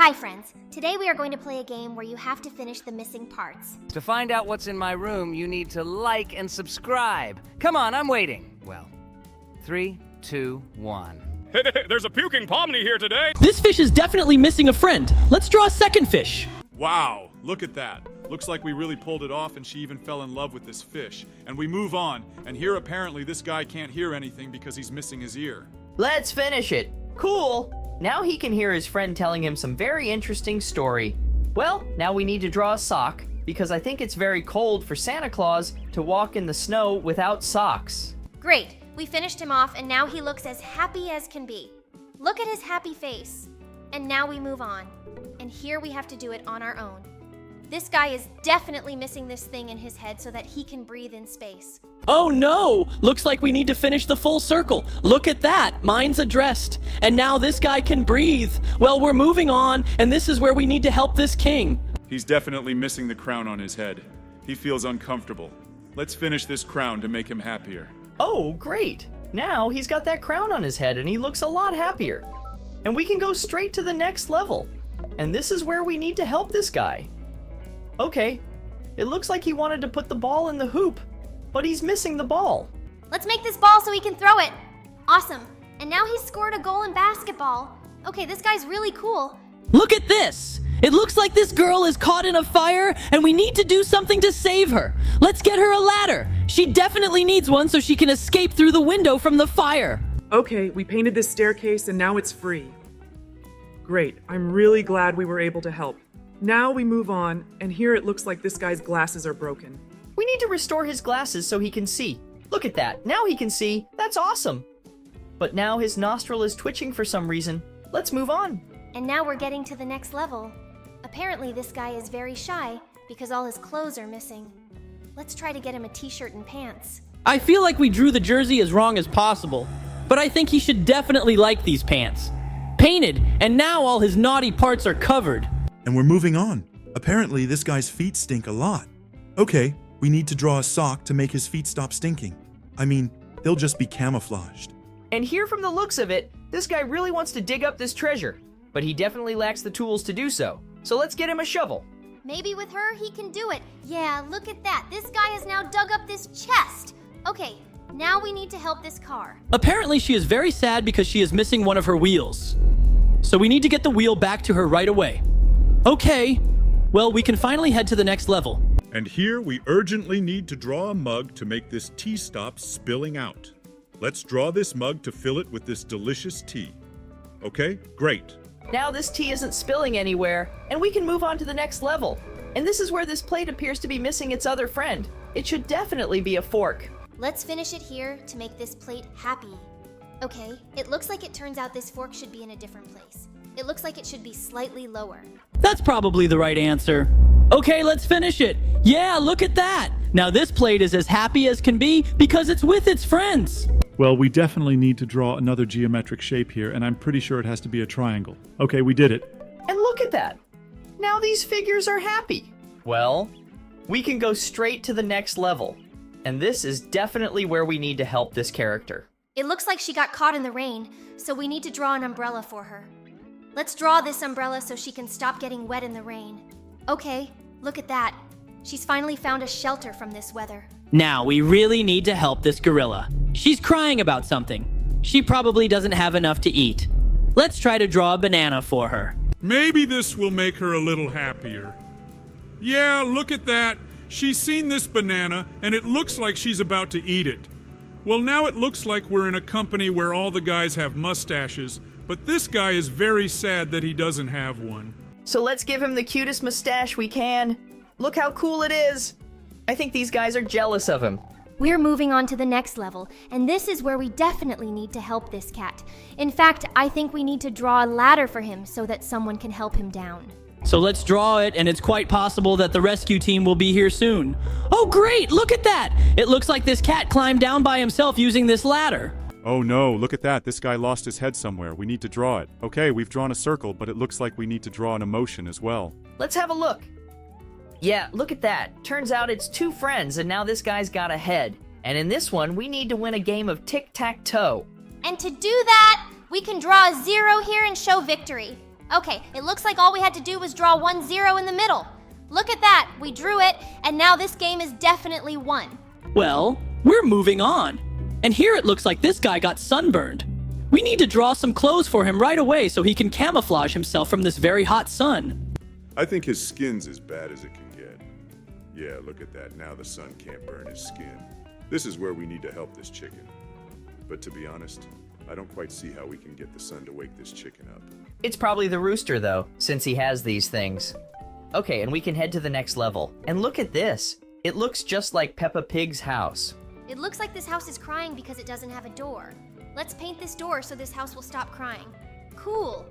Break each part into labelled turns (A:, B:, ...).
A: Hi friends, today we are going to play a game where you have to finish the missing parts.
B: To find out what's in my room, you need to like and subscribe. Come on, I'm waiting. Well, 3, 2, 1.
C: There's a puking pomni here today.
D: This fish is definitely missing a friend. Let's draw a second fish.
E: Wow, look at that. Looks like we really pulled it off and she even fell in love with this fish. And we move on, and here apparently this guy can't hear anything because he's missing his ear.
F: Let's finish it. Cool. Now he can hear his friend telling him some very interesting story. Well, now we need to draw a sock, because I think it's very cold for Santa Claus to walk in the snow without socks.
A: Great, we finished him off and now he looks as happy as can be. Look at his happy face. And now we move on. And here we have to do it on our own. This guy is definitely missing this thing in his head so that he can breathe in space.
D: Oh no! Looks like we need to finish the full circle. Look at that! Mine's addressed. And now this guy can breathe. Well, we're moving on, and this is where we need to help this king.
E: He's definitely missing the crown on his head. He feels uncomfortable. Let's finish this crown to make him happier.
F: Oh, great. Now he's got that crown on his head and he looks a lot happier. And we can go straight to the next level. And this is where we need to help this guy. Okay, it looks like he wanted to put the ball in the hoop, but he's missing the ball.
A: Let's make this ball so he can throw it. Awesome. And now he's scored a goal in basketball. Okay, this guy's really cool.
D: Look at this! It looks like this girl is caught in a fire, and we need to do something to save her. Let's get her a ladder. She definitely needs one so she can escape through the window from the fire.
G: Okay, we painted this staircase and now it's free. Great, I'm really glad we were able to help. Now we move on, and here it looks like this guy's glasses are broken.
F: We need to restore his glasses so he can see. Look at that, now he can see. That's awesome. But now his nostril is twitching for some reason. Let's move on.
A: And now we're getting to the next level. Apparently this guy is very shy because all his clothes are missing. Let's try to get him a t-shirt and pants.
D: I feel like we drew the jersey as wrong as possible, but I think he should definitely like these pants. Painted, and now all his naughty parts are covered.
H: And we're moving on. Apparently, this guy's feet stink a lot. Okay, we need to draw a sock to make his feet stop stinking. I mean, they'll just be camouflaged.
F: And here from the looks of it, this guy really wants to dig up this treasure, but he definitely lacks the tools to do so. So let's get him a shovel.
A: Maybe with her, he can do it. Yeah, look at that. This guy has now dug up this chest. Okay, now we need to help this car.
D: Apparently, she is very sad because she is missing one of her wheels. So we need to get the wheel back to her right away. Okay, well, we can finally head to the next level.
I: And here we urgently need to draw a mug to make this tea stop spilling out. Let's draw this mug to fill it with this delicious tea. Okay, great.
F: Now this tea isn't spilling anywhere, and we can move on to the next level. And this is where this plate appears to be missing its other friend. It should definitely be a fork.
A: Let's finish it here to make this plate happy. Okay, it looks like it turns out this fork should be in a different place. It looks like it should be slightly lower.
D: That's probably the right answer. Okay, let's finish it. Yeah, look at that. Now this plate is as happy as can be because it's with its friends.
J: Well, we definitely need to draw another geometric shape here, and I'm pretty sure it has to be a triangle. Okay, we did it.
F: And look at that. Now these figures are happy. Well, we can go straight to the next level. And this is definitely where we need to help this character.
A: It looks like she got caught in the rain, so we need to draw an umbrella for her. Let's draw this umbrella so she can stop getting wet in the rain. Okay, look at that. She's finally found a shelter from this weather.
D: Now, we really need to help this gorilla. She's crying about something. She probably doesn't have enough to eat. Let's try to draw a banana for her.
I: Maybe this will make her a little happier. Yeah, look at that. She's seen this banana, and it looks like she's about to eat it. Well, now it looks like we're in a company where all the guys have mustaches, but this guy is very sad that he doesn't have one.
F: So let's give him the cutest mustache we can. Look how cool it is. I think these guys are jealous of him.
A: We're moving on to the next level, and this is where we definitely need to help this cat. In fact, I think we need to draw a ladder for him so that someone can help him down.
D: So let's draw it, and it's quite possible that the rescue team will be here soon. Oh, great! Look at that! It looks like this cat climbed down by himself using this ladder.
E: Oh no, look at that. This guy lost his head somewhere. We need to draw it. Okay, we've drawn a circle, but it looks like we need to draw an emotion as well.
F: Let's have a look. Yeah, look at that. Turns out it's two friends, and now this guy's got a head. And in this one, we need to win a game of tic-tac-toe.
A: And to do that, we can draw a 0 here and show victory. Okay, it looks like all we had to do was draw 1 0 in the middle. Look at that, we drew it, and now this game is definitely won.
D: Well, we're moving on. And here it looks like this guy got sunburned. We need to draw some clothes for him right away so he can camouflage himself from this very hot sun.
K: I think his skin's as bad as it can get. Yeah, look at that. Now the sun can't burn his skin. This is where we need to help this chicken. But to be honest, I don't quite see how we can get the sun to wake this chicken up.
F: It's probably the rooster, though, since he has these things. Okay, and we can head to the next level. And look at this. It looks just like Peppa Pig's house.
A: It looks like this house is crying because it doesn't have a door. Let's paint this door so this house will stop crying. Cool.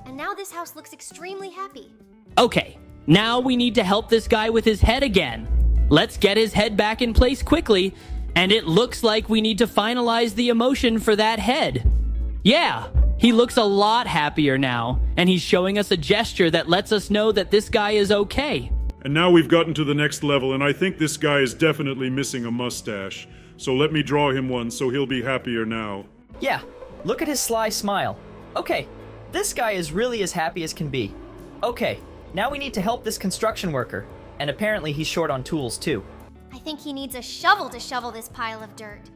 A: And now this house looks extremely happy.
D: Okay, now we need to help this guy with his head again. Let's get his head back in place quickly, and it looks like we need to finalize the emotion for that head. Yeah, he looks a lot happier now, and he's showing us a gesture that lets us know that this guy is okay.
I: And now we've gotten to the next level, and I think this guy is definitely missing a mustache. So let me draw him one so he'll be happier now.
F: Yeah, look at his sly smile. Okay, this guy is really as happy as can be. Okay, now we need to help this construction worker. And apparently he's short on tools too.
A: I think he needs a shovel to shovel this pile of dirt.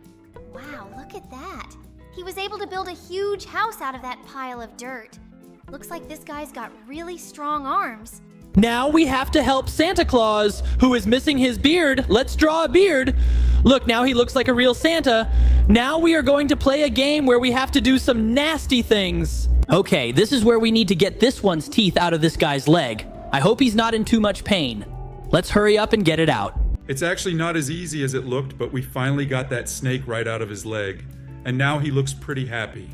A: Wow, look at that. He was able to build a huge house out of that pile of dirt. Looks like this guy's got really strong arms.
D: Now we have to help Santa Claus, who is missing his beard. Let's draw a beard. Look, now he looks like a real Santa. Now we are going to play a game where we have to do some nasty things. Okay, this is where we need to get this one's teeth out of this guy's leg. I hope he's not in too much pain. Let's hurry up and get it out.
E: It's actually not as easy as it looked, but we finally got that snake right out of his leg. And now he looks pretty happy.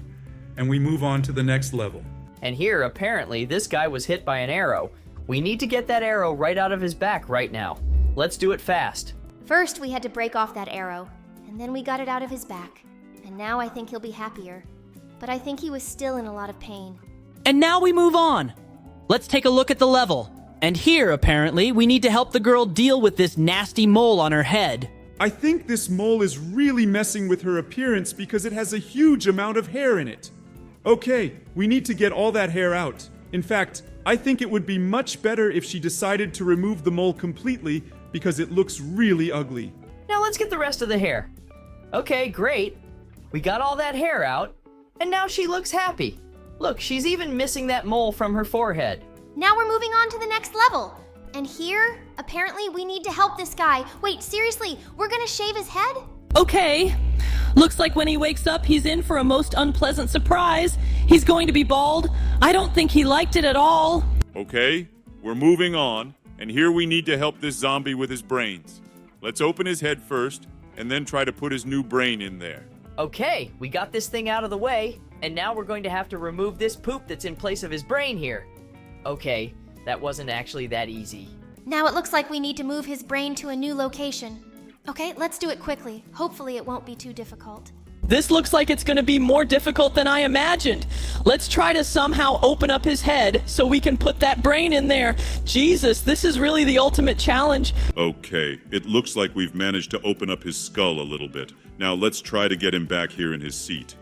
E: And we move on to the next level.
F: And here, apparently, this guy was hit by an arrow. We need to get that arrow right out of his back right now. Let's do it fast.
A: First, we had to break off that arrow, and then we got it out of his back. And now I think he'll be happier. But I think he was still in a lot of pain.
D: And now we move on. Let's take a look at the level. And here, apparently, we need to help the girl deal with this nasty mole on her head.
E: I think this mole is really messing with her appearance because it has a huge amount of hair in it. Okay, we need to get all that hair out. In fact, I think it would be much better if she decided to remove the mole completely because it looks really ugly.
F: Now let's get the rest of the hair. Okay, great. We got all that hair out, and now she looks happy. Look, she's even missing that mole from her forehead.
A: Now we're moving on to the next level. And here, apparently we need to help this guy. Wait, seriously, we're gonna shave his head?
D: Okay. Looks like when he wakes up, he's in for a most unpleasant surprise. He's going to be bald. I don't think he liked it at all.
K: Okay, we're moving on, and here we need to help this zombie with his brains. Let's open his head first, and then try to put his new brain in there.
F: Okay, we got this thing out of the way, and now we're going to have to remove this poop that's in place of his brain here. Okay, that wasn't actually that easy.
A: Now it looks like we need to move his brain to a new location. Okay, let's do it quickly. Hopefully it won't be too difficult.
D: This looks like it's going to be more difficult than I imagined. Let's try to somehow open up his head so we can put that brain in there. Jesus, this is really the ultimate challenge.
K: Okay, it looks like we've managed to open up his skull a little bit. Now let's try to get him back here in his seat.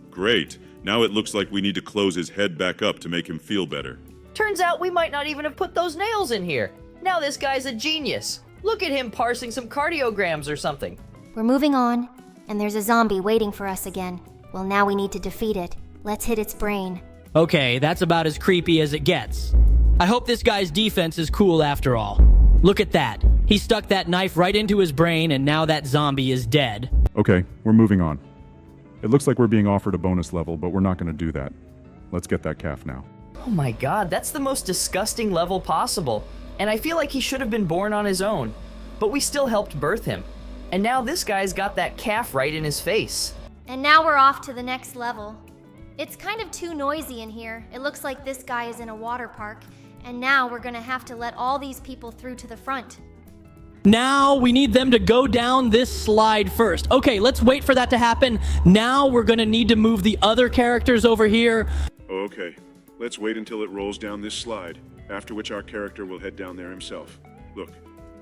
K: Great, now it looks like we need to close his head back up to make him feel better.
F: Turns out we might not even have put those nails in here. Now this guy's a genius. Look at him parsing some cardiograms or something.
A: We're moving on, and there's a zombie waiting for us again. Well, now we need to defeat it. Let's hit its brain.
D: Okay, that's about as creepy as it gets. I hope this guy's defense is cool after all. Look at that. He stuck that knife right into his brain, and now that zombie is dead.
J: Okay, we're moving on. It looks like we're being offered a bonus level, but we're not going to do that. Let's get that calf now.
F: Oh my god, that's the most disgusting level possible. And I feel like he should have been born on his own. But we still helped birth him. And now this guy's got that calf right in his face.
A: And now we're off to the next level. It's kind of too noisy in here. It looks like this guy is in a water park. And now we're gonna have to let all these people through to the front.
D: Now we need them to go down this slide first. Okay, let's wait for that to happen. Now we're gonna need to move the other characters over here.
K: Okay, let's wait until it rolls down this slide, after which our character will head down there himself. Look,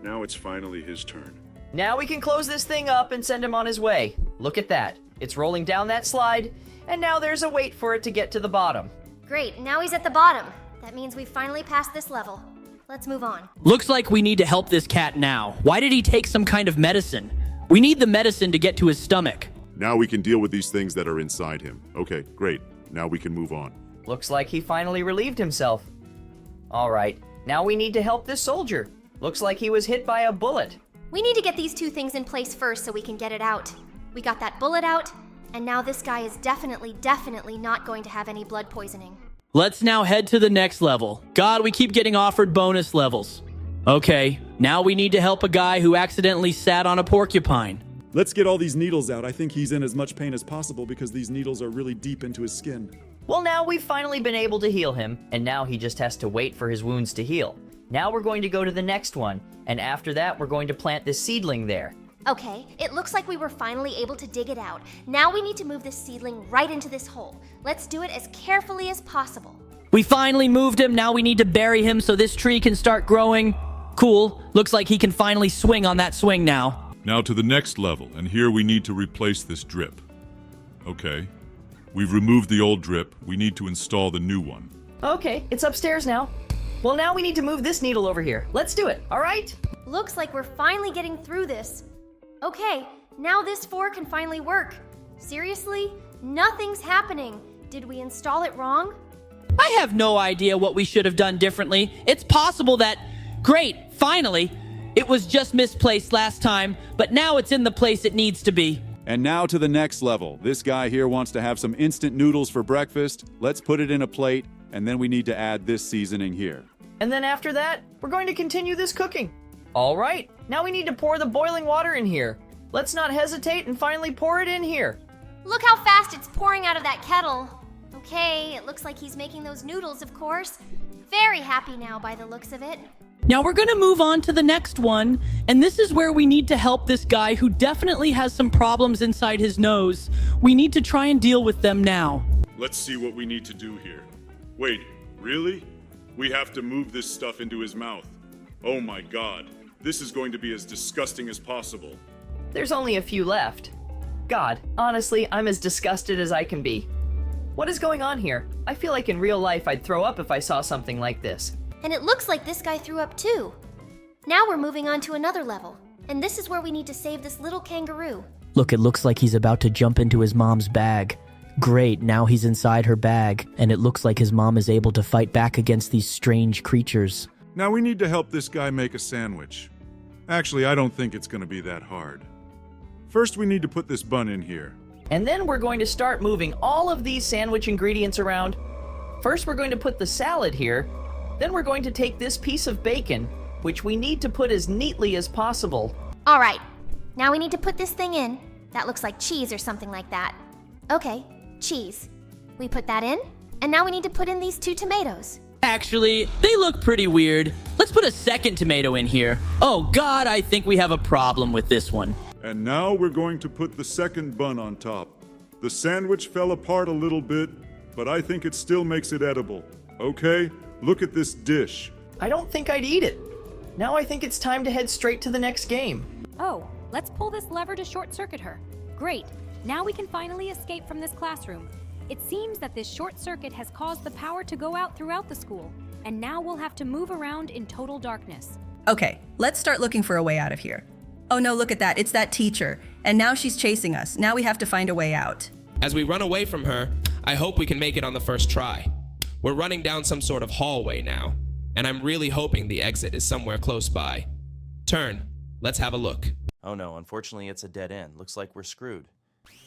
K: now it's finally his turn.
F: Now we can close this thing up and send him on his way. Look at that. It's rolling down that slide, and now there's a wait for it to get to the bottom.
A: Great, now he's at the bottom. That means we've finally passed this level. Let's move on.
D: Looks like we need to help this cat now. Why did he take some kind of medicine? We need the medicine to get to his stomach.
K: Now we can deal with these things that are inside him. Okay, great. Now we can move on.
F: Looks like he finally relieved himself. All right, now we need to help this soldier. Looks like he was hit by a bullet.
A: We need to get these two things in place first so we can get it out. We got that bullet out, and now this guy is definitely not going to have any blood poisoning.
D: Let's now head to the next level. God, we keep getting offered bonus levels. Okay, now we need to help a guy who accidentally sat on a porcupine.
E: Let's get all these needles out. I think he's in as much pain as possible because these needles are really deep into his skin.
F: Well, now we've finally been able to heal him, and now he just has to wait for his wounds to heal. Now we're going to go to the next one, and after that we're going to plant this seedling there.
A: Okay, it looks like we were finally able to dig it out. Now we need to move this seedling right into this hole. Let's do it as carefully as possible.
D: We finally moved him. Now we need to bury him so this tree can start growing. Cool. Looks like he can finally swing on that swing now.
I: Now to the next level, and here we need to replace this drip. Okay. We've removed the old drip. We need to install the new one.
F: Okay, it's upstairs now. Well, now we need to move this needle over here. Let's do it, all right?
A: Looks like we're finally getting through this. Okay, now this 4 can finally work. Seriously? Nothing's happening. Did we install it wrong?
D: I have no idea what we should have done differently. It's possible that, great, finally, it was just misplaced last time, but now it's in the place it needs to be.
L: And now to the next level. This guy here wants to have some instant noodles for breakfast. Let's put it in a plate, and then we need to add this seasoning here.
F: And then after that, we're going to continue this cooking. All right, now we need to pour the boiling water in here. Let's not hesitate and finally pour it in here.
A: Look how fast it's pouring out of that kettle. Okay, it looks like he's making those noodles, of course. Very happy now by the looks of it.
D: Now we're going to move on to the next one, and this is where we need to help this guy who definitely has some problems inside his nose. We need to try and deal with them now.
K: Let's see what we need to do here. Wait, really? We have to move this stuff into his mouth. Oh my god. This is going to be as disgusting as possible.
F: There's only a few left. God, honestly, I'm as disgusted as I can be. What is going on here? I feel like in real life I'd throw up if I saw something like this.
A: And it looks like this guy threw up too. Now we're moving on to another level. And this is where we need to save this little kangaroo.
D: Look, it looks like he's about to jump into his mom's bag. Great, now he's inside her bag, and it looks like his mom is able to fight back against these strange creatures.
K: Now we need to help this guy make a sandwich. Actually, I don't think it's going to be that hard. First, we need to put this bun in here.
F: And then we're going to start moving all of these sandwich ingredients around. First, we're going to put the salad here. Then we're going to take this piece of bacon, which we need to put as neatly as possible.
A: All right, now we need to put this thing in. That looks like cheese or something like that. Okay, cheese. We put that in, and now we need to put in these 2 tomatoes.
D: Actually, they look pretty weird. Let's put a second tomato in here. Oh god, I think we have a problem with this one.
K: And now we're going to put the second bun on top. The sandwich fell apart a little bit, but I think it still makes it edible. Okay, look at this dish.
F: I don't think I'd eat it. Now I think it's time to head straight to the next game.
M: Oh, let's pull this lever to short-circuit her. Great. Now we can finally escape from this classroom. It seems that this short circuit has caused the power to go out throughout the school, and now we'll have to move around in total darkness.
N: Okay, let's start looking for a way out of here. Oh no, look at that, it's that teacher. And now she's chasing us. Now we have to find a way out.
O: As we run away from her, I hope we can make it on the first try. We're running down some sort of hallway now, and I'm really hoping the exit is somewhere close by. Turn, let's have a look.
P: Oh no, unfortunately it's a dead end. Looks like we're screwed.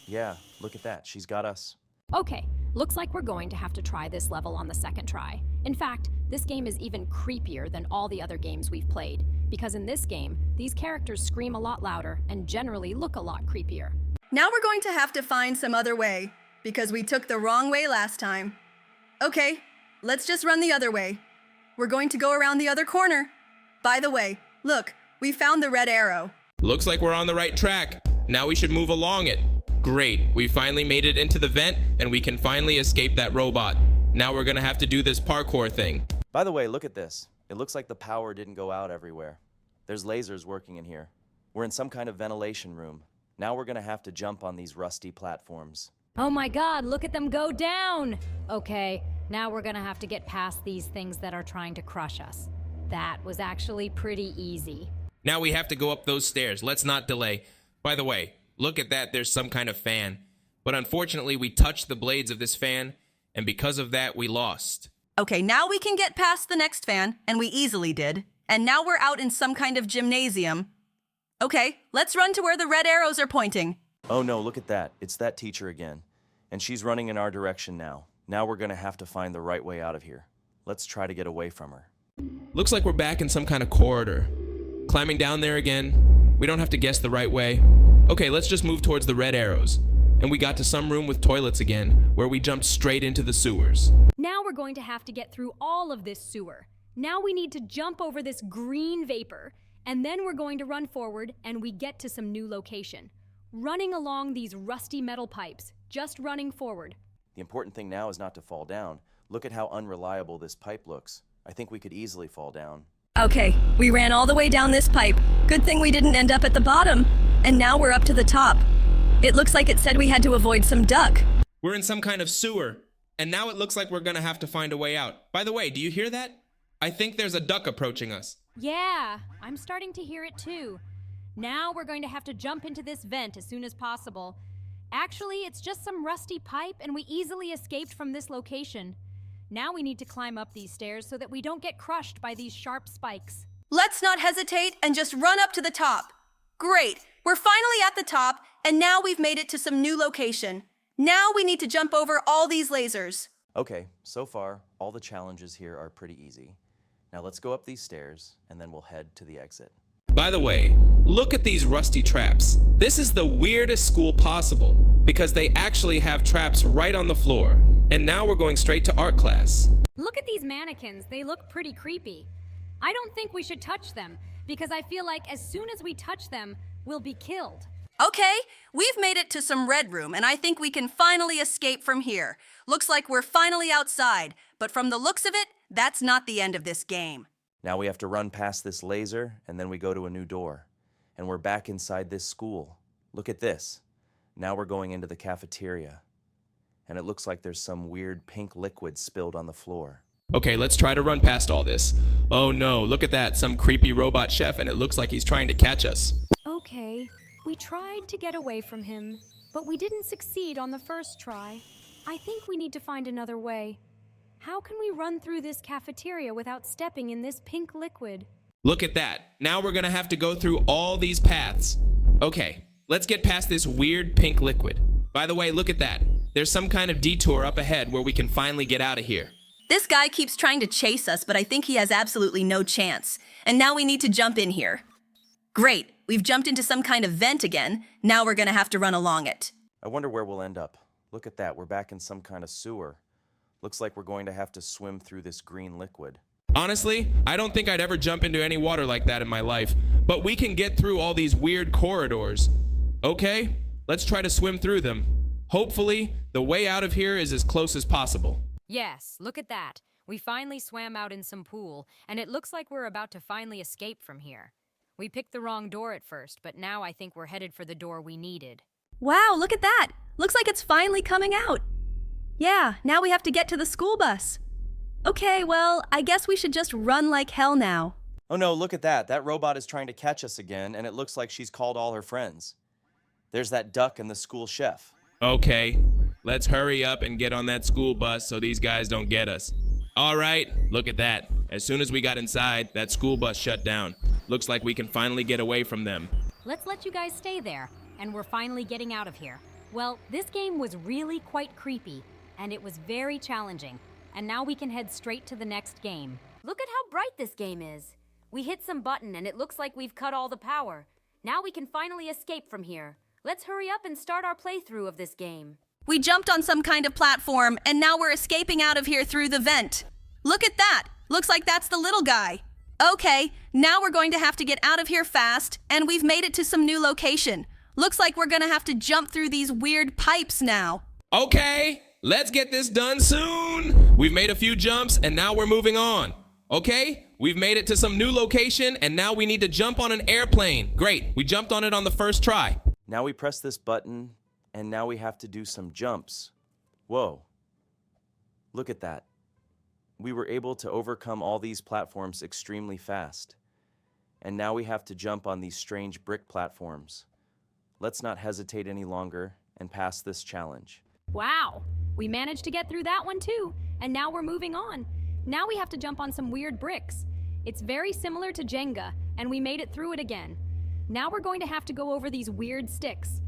P: Yeah, look at that, she's got us.
M: Okay, looks like we're going to have to try this level on the second try. In fact, this game is even creepier than all the other games we've played, because in this game, these characters scream a lot louder and generally look a lot creepier.
N: Now we're going to have to find some other way, because we took the wrong way last time. Okay, let's just run the other way. We're going to go around the other corner. By the way, look, we found the red arrow.
O: Looks like we're on the right track. Now we should move along it. Great, we finally made it into the vent, and we can finally escape that robot. Now we're gonna have to do this parkour thing.
P: By the way, look at this. It looks like the power didn't go out everywhere. There's lasers working in here. We're in some kind of ventilation room. Now we're gonna have to jump on these rusty platforms.
M: Oh my god, look at them go down! Okay, Now we're gonna have to get past these things that are trying to crush us. That was actually pretty easy.
O: Now we have to go up those stairs. Let's not delay. By the way, look at that. There's some kind of fan. But unfortunately, we touched the blades of this fan, and because of that, we lost.
N: Okay, now we can get past the next fan, and we easily did. And now we're out in some kind of gymnasium. Okay, let's run to where the red arrows are pointing.
P: Oh no, look at that. It's that teacher again. And she's running in our direction now. Now we're gonna have to find the right way out of here. Let's try to get away from her.
O: Looks like we're back in some kind of corridor. Climbing down there again. We don't have to guess the right way. Okay, let's just move towards the red arrows. And we got to some room with toilets again, where we jumped straight into the sewers.
M: Now we're going to have to get through all of this sewer. Now we need to jump over this green vapor, and then we're going to run forward and we get to some new location. Running along these rusty metal pipes, just running forward.
P: The important thing now is not to fall down. Look at how unreliable this pipe looks. I think we could easily fall down.
N: Okay, we ran all the way down this pipe. Good thing we didn't end up at the bottom. And now we're up to the top. It looks like it said we had to avoid some duck.
O: We're in some kind of sewer, and now it looks like we're gonna have to find a way out. By the way, do you hear that? I think there's a duck approaching us.
M: Yeah, I'm starting to hear it too. Now we're going to have to jump into this vent as soon as possible. Actually, it's just some rusty pipe and we easily escaped from this location. Now we need to climb up these stairs so that we don't get crushed by these sharp spikes.
N: Let's not hesitate and just run up to the top. Great, we're finally at the top and now we've made it to some new location. Now we need to jump over all these lasers.
P: Okay, so far, all the challenges here are pretty easy. Now let's go up these stairs, and then we'll head to the exit.
O: By the way, look at these rusty traps. This is the weirdest school possible, because they actually have traps right on the floor. And now we're going straight to art class.
M: Look at these mannequins, they look pretty creepy. I don't think we should touch them, because I feel like as soon as we touch them, we'll be killed.
N: Okay, we've made it to some red room, and I think we can finally escape from here. Looks like we're finally outside, but from the looks of it, that's not the end of this game.
P: Now we have to run past this laser, and then we go to a new door. And we're back inside this school. Look at this. Now we're going into the cafeteria. And it looks like there's some weird pink liquid spilled on the floor.
O: Okay, let's try to run past all this. Oh no, look at that, some creepy robot chef, and it looks like he's trying to catch us.
M: Okay, we tried to get away from him, but we didn't succeed on the first try. I think we need to find another way. How can we run through this cafeteria without stepping in this pink liquid?
O: Look at that. Now we're gonna have to go through all these paths. Okay, let's get past this weird pink liquid. By the way, look at that. There's some kind of detour up ahead where we can finally get out of here.
N: This guy keeps trying to chase us, but I think he has absolutely no chance. And now we need to jump in here. Great, we've jumped into some kind of vent again. Now we're gonna have to run along it.
P: I wonder where we'll end up. Look at that, we're back in some kind of sewer. Looks like we're going to have to swim through this green liquid.
O: Honestly, I don't think I'd ever jump into any water like that in my life, but we can get through all these weird corridors. Okay, let's try to swim through them. Hopefully, the way out of here is as close as possible.
M: Yes, look at that. We finally swam out in some pool, and it looks like we're about to finally escape from here. We picked the wrong door at first, but now I think we're headed for the door we needed.
N: Wow, look at that! Looks like it's finally coming out. Yeah, now we have to get to the school bus. Okay, well, I guess we should just run like hell now.
P: Oh no, look at that. That robot is trying to catch us again, and it looks like she's called all her friends. There's that duck and the school chef.
O: Okay, let's hurry up and get on that school bus so these guys don't get us. All right, look at that. As soon as we got inside, that school bus shut down. Looks like we can finally get away from them.
M: Let's let you guys stay there, and we're finally getting out of here. Well, this game was really quite creepy, and it was very challenging. And now we can head straight to the next game.
Q: Look at how bright this game is. We hit some button and it looks like we've cut all the power. Now we can finally escape from here. Let's hurry up and start our playthrough of this game.
N: We jumped on some kind of platform and now we're escaping out of here through the vent. Look at that. Looks like that's the little guy. Okay, now we're going to have to get out of here fast and we've made it to some new location. Looks like we're gonna have to jump through these weird pipes now.
O: Okay, let's get this done soon. We've made a few jumps and now we're moving on. Okay, we've made it to some new location and now we need to jump on an airplane. Great, we jumped on it on the first try.
P: Now we press this button and now we have to do some jumps. Whoa, look at that. We were able to overcome all these platforms extremely fast. And now we have to jump on these strange brick platforms. Let's not hesitate any longer and pass this challenge.
M: Wow, we managed to get through that one too, and now we're moving on. Now we have to jump on some weird bricks. It's very similar to Jenga, and we made it through it again. Now we're going to have to go over these weird sticks.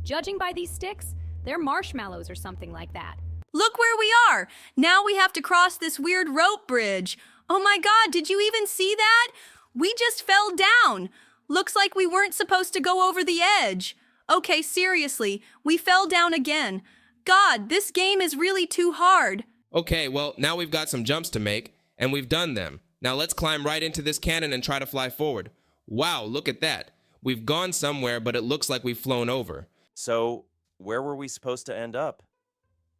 M: Judging by these sticks, they're marshmallows or something like that.
N: Look where we are! Now we have to cross this weird rope bridge. Oh my god, did you even see that? We just fell down. Looks like we weren't supposed to go over the edge. Okay, seriously, we fell down again. God, this game is really too hard.
O: Okay, well, now we've got some jumps to make, and we've done them. Now let's climb right into this cannon and try to fly forward. Wow, look at that. We've gone somewhere, but it looks like we've flown over.
P: So, where were we supposed to end up?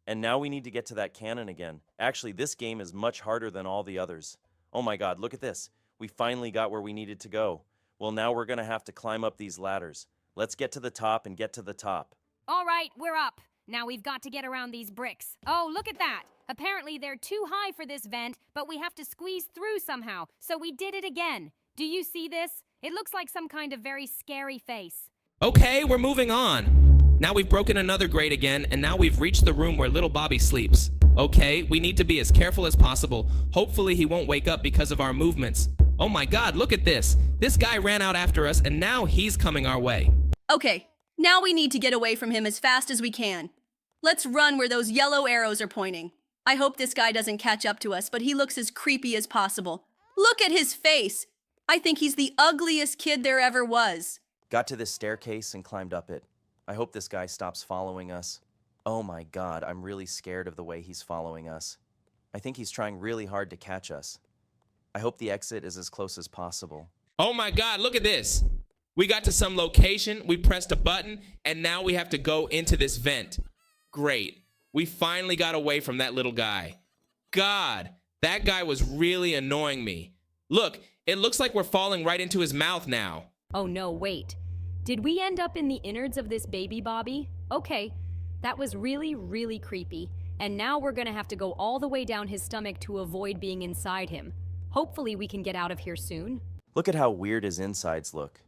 P: And now we need to get to that cannon again. Actually, this game is much harder than all the others. Oh my god, look at this. We finally got where we needed to go. Well, now we're gonna have to climb up these ladders. Let's get to the top and get to the top.
M: All right, we're up. Now we've got to get around these bricks. Oh, look at that. Apparently they're too high for this vent, but we have to squeeze through somehow. So we did it again. Do you see this? It looks like some kind of very scary face.
O: Okay, we're moving on. Now we've broken another grate again, and now we've reached the room where little Bobby sleeps. Okay, we need to be as careful as possible. Hopefully he won't wake up because of our movements. Oh my god, look at this. This guy ran out after us, and now he's coming our way.
N: Okay, now we need to get away from him as fast as we can. Let's run where those yellow arrows are pointing. I hope this guy doesn't catch up to us, but he looks as creepy as possible. Look at his face! I think he's the ugliest kid there ever was.
P: Got to this staircase and climbed up it. I hope this guy stops following us. Oh my god, I'm really scared of the way he's following us. I think he's trying really hard to catch us. I hope the exit is as close as possible.
O: Oh my god, look at this. We got to some location, we pressed a button, and now we have to go into this vent. Great. We finally got away from that little guy. God, that guy was really annoying me. Look, it looks like we're falling right into his mouth now.
M: Oh no, wait. Did we end up in the innards of this baby Bobby? Okay, that was really, really creepy. And now we're gonna have to go all the way down his stomach to avoid being inside him. Hopefully we can get out of here soon.
P: Look at how weird his insides look.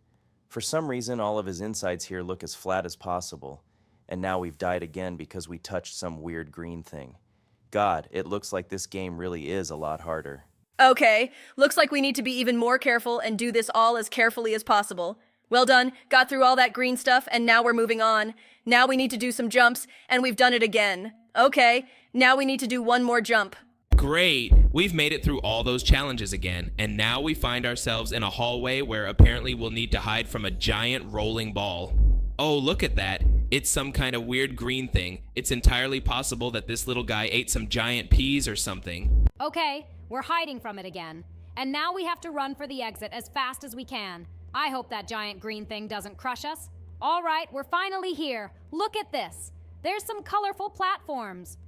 P: For some reason, all of his insides here look as flat as possible. And now we've died again because we touched some weird green thing. God, it looks like this game really is a lot harder.
N: Okay, looks like we need to be even more careful and do this all as carefully as possible. Well done, got through all that green stuff, and now we're moving on. Now we need to do some jumps, and we've done it again. Okay, now we need to do one more jump.
O: Great! We've made it through all those challenges again, and now we find ourselves in a hallway where apparently we'll need to hide from a giant rolling ball. Oh, look at that. It's some kind of weird green thing. It's entirely possible that this little guy ate some giant peas or something.
M: Okay, we're hiding from it again. And now we have to run for the exit as fast as we can. I hope that giant green thing doesn't crush us. All right, we're finally here. Look at this. There's some colorful platforms.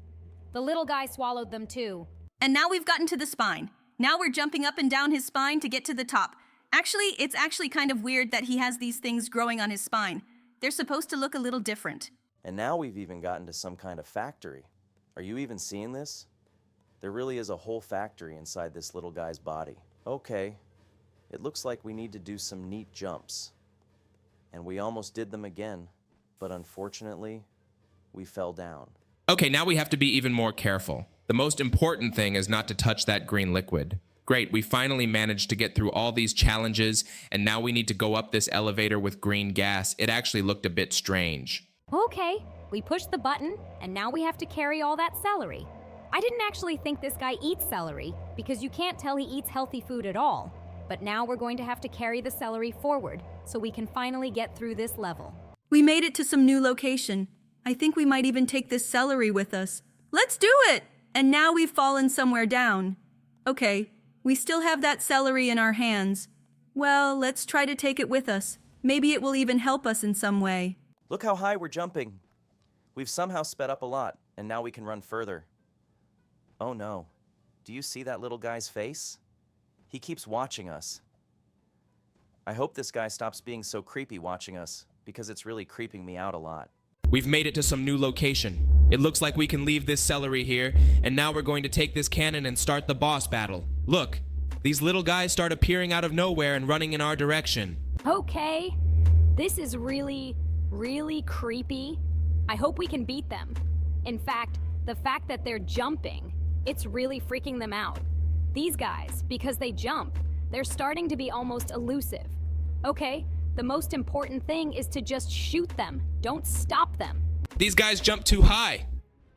M: The little guy swallowed them too.
N: And now we've gotten to the spine. Now we're jumping up and down his spine to get to the top. Actually, it's actually kind of weird that he has these things growing on his spine. They're supposed to look a little different.
P: And now we've even gotten to some kind of factory. Are you even seeing this? There really is a whole factory inside this little guy's body. Okay, it looks like we need to do some neat jumps. And we almost did them again, but unfortunately, we fell down.
O: Okay, now we have to be even more careful. The most important thing is not to touch that green liquid. Great, we finally managed to get through all these challenges, and now we need to go up this elevator with green gas. It actually looked a bit strange.
M: Okay, we pushed the button, and now we have to carry all that celery. I didn't actually think this guy eats celery, because you can't tell he eats healthy food at all. But now we're going to have to carry the celery forward, so we can finally get through this level.
N: We made it to some new location. I think we might even take this celery with us. Let's do it! And now we've fallen somewhere down. Okay, we still have that celery in our hands. Well, let's try to take it with us. Maybe it will even help us in some way.
P: Look how high we're jumping. We've somehow sped up a lot, and now we can run further. Oh no. Do you see that little guy's face? He keeps watching us. I hope this guy stops being so creepy watching us, because it's really creeping me out a lot.
O: We've made it to some new location. It looks like we can leave this celery here, and now we're going to take this cannon and start the boss battle. Look, these little guys start appearing out of nowhere and running in our direction.
M: Okay. This is really, really creepy. I hope we can beat them. In fact, the fact that they're jumping, it's really freaking them out. These guys, because they jump, they're starting to be almost elusive. Okay, the most important thing is to just shoot them. Don't stop them.
O: These guys jump too high.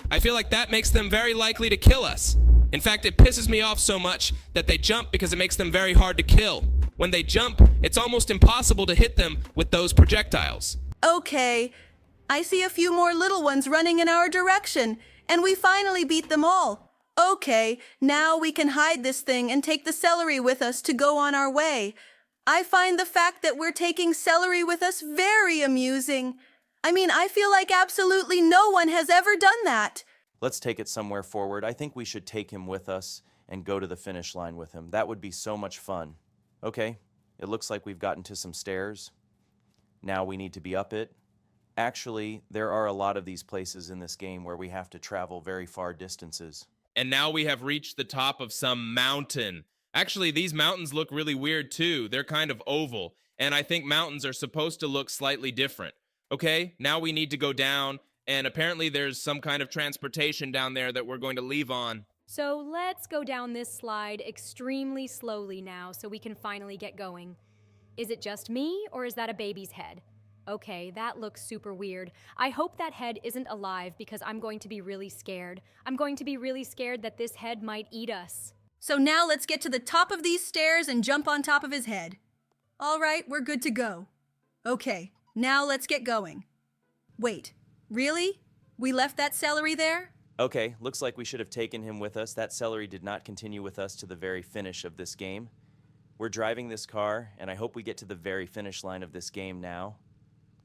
O: I feel like that makes them very likely to kill us. In fact, it pisses me off so much that they jump because it makes them very hard to kill. When they jump, it's almost impossible to hit them with those projectiles.
N: Okay, I see a few more little ones running in our direction, and we finally beat them all. Okay, now we can hide this thing and take the celery with us to go on our way. I find the fact that we're taking celery with us very amusing. I mean, I feel like absolutely no one has ever done that.
P: Let's take it somewhere forward. I think we should take him with us and go to the finish line with him. That would be so much fun. Okay, it looks like we've gotten to some stairs. Now we need to be up it. Actually, there are a lot of these places in this game where we have to travel very far distances.
O: And now we have reached the top of some mountain. Actually, these mountains look really weird too. They're kind of oval, and I think mountains are supposed to look slightly different. Okay, now we need to go down, and apparently there's some kind of transportation down there that we're going to leave on.
M: So let's go down this slide extremely slowly now so we can finally get going. Is it just me, or is that a baby's head? Okay, that looks super weird. I hope that head isn't alive because I'm going to be really scared. I'm going to be really scared that this head might eat us.
N: So now let's get to the top of these stairs and jump on top of his head. All right, we're good to go. Okay, now let's get going. Wait, really? We left that celery there?
P: Okay, looks like we should have taken him with us. That celery did not continue with us to the very finish of this game. We're driving this car, and I hope we get to the very finish line of this game now.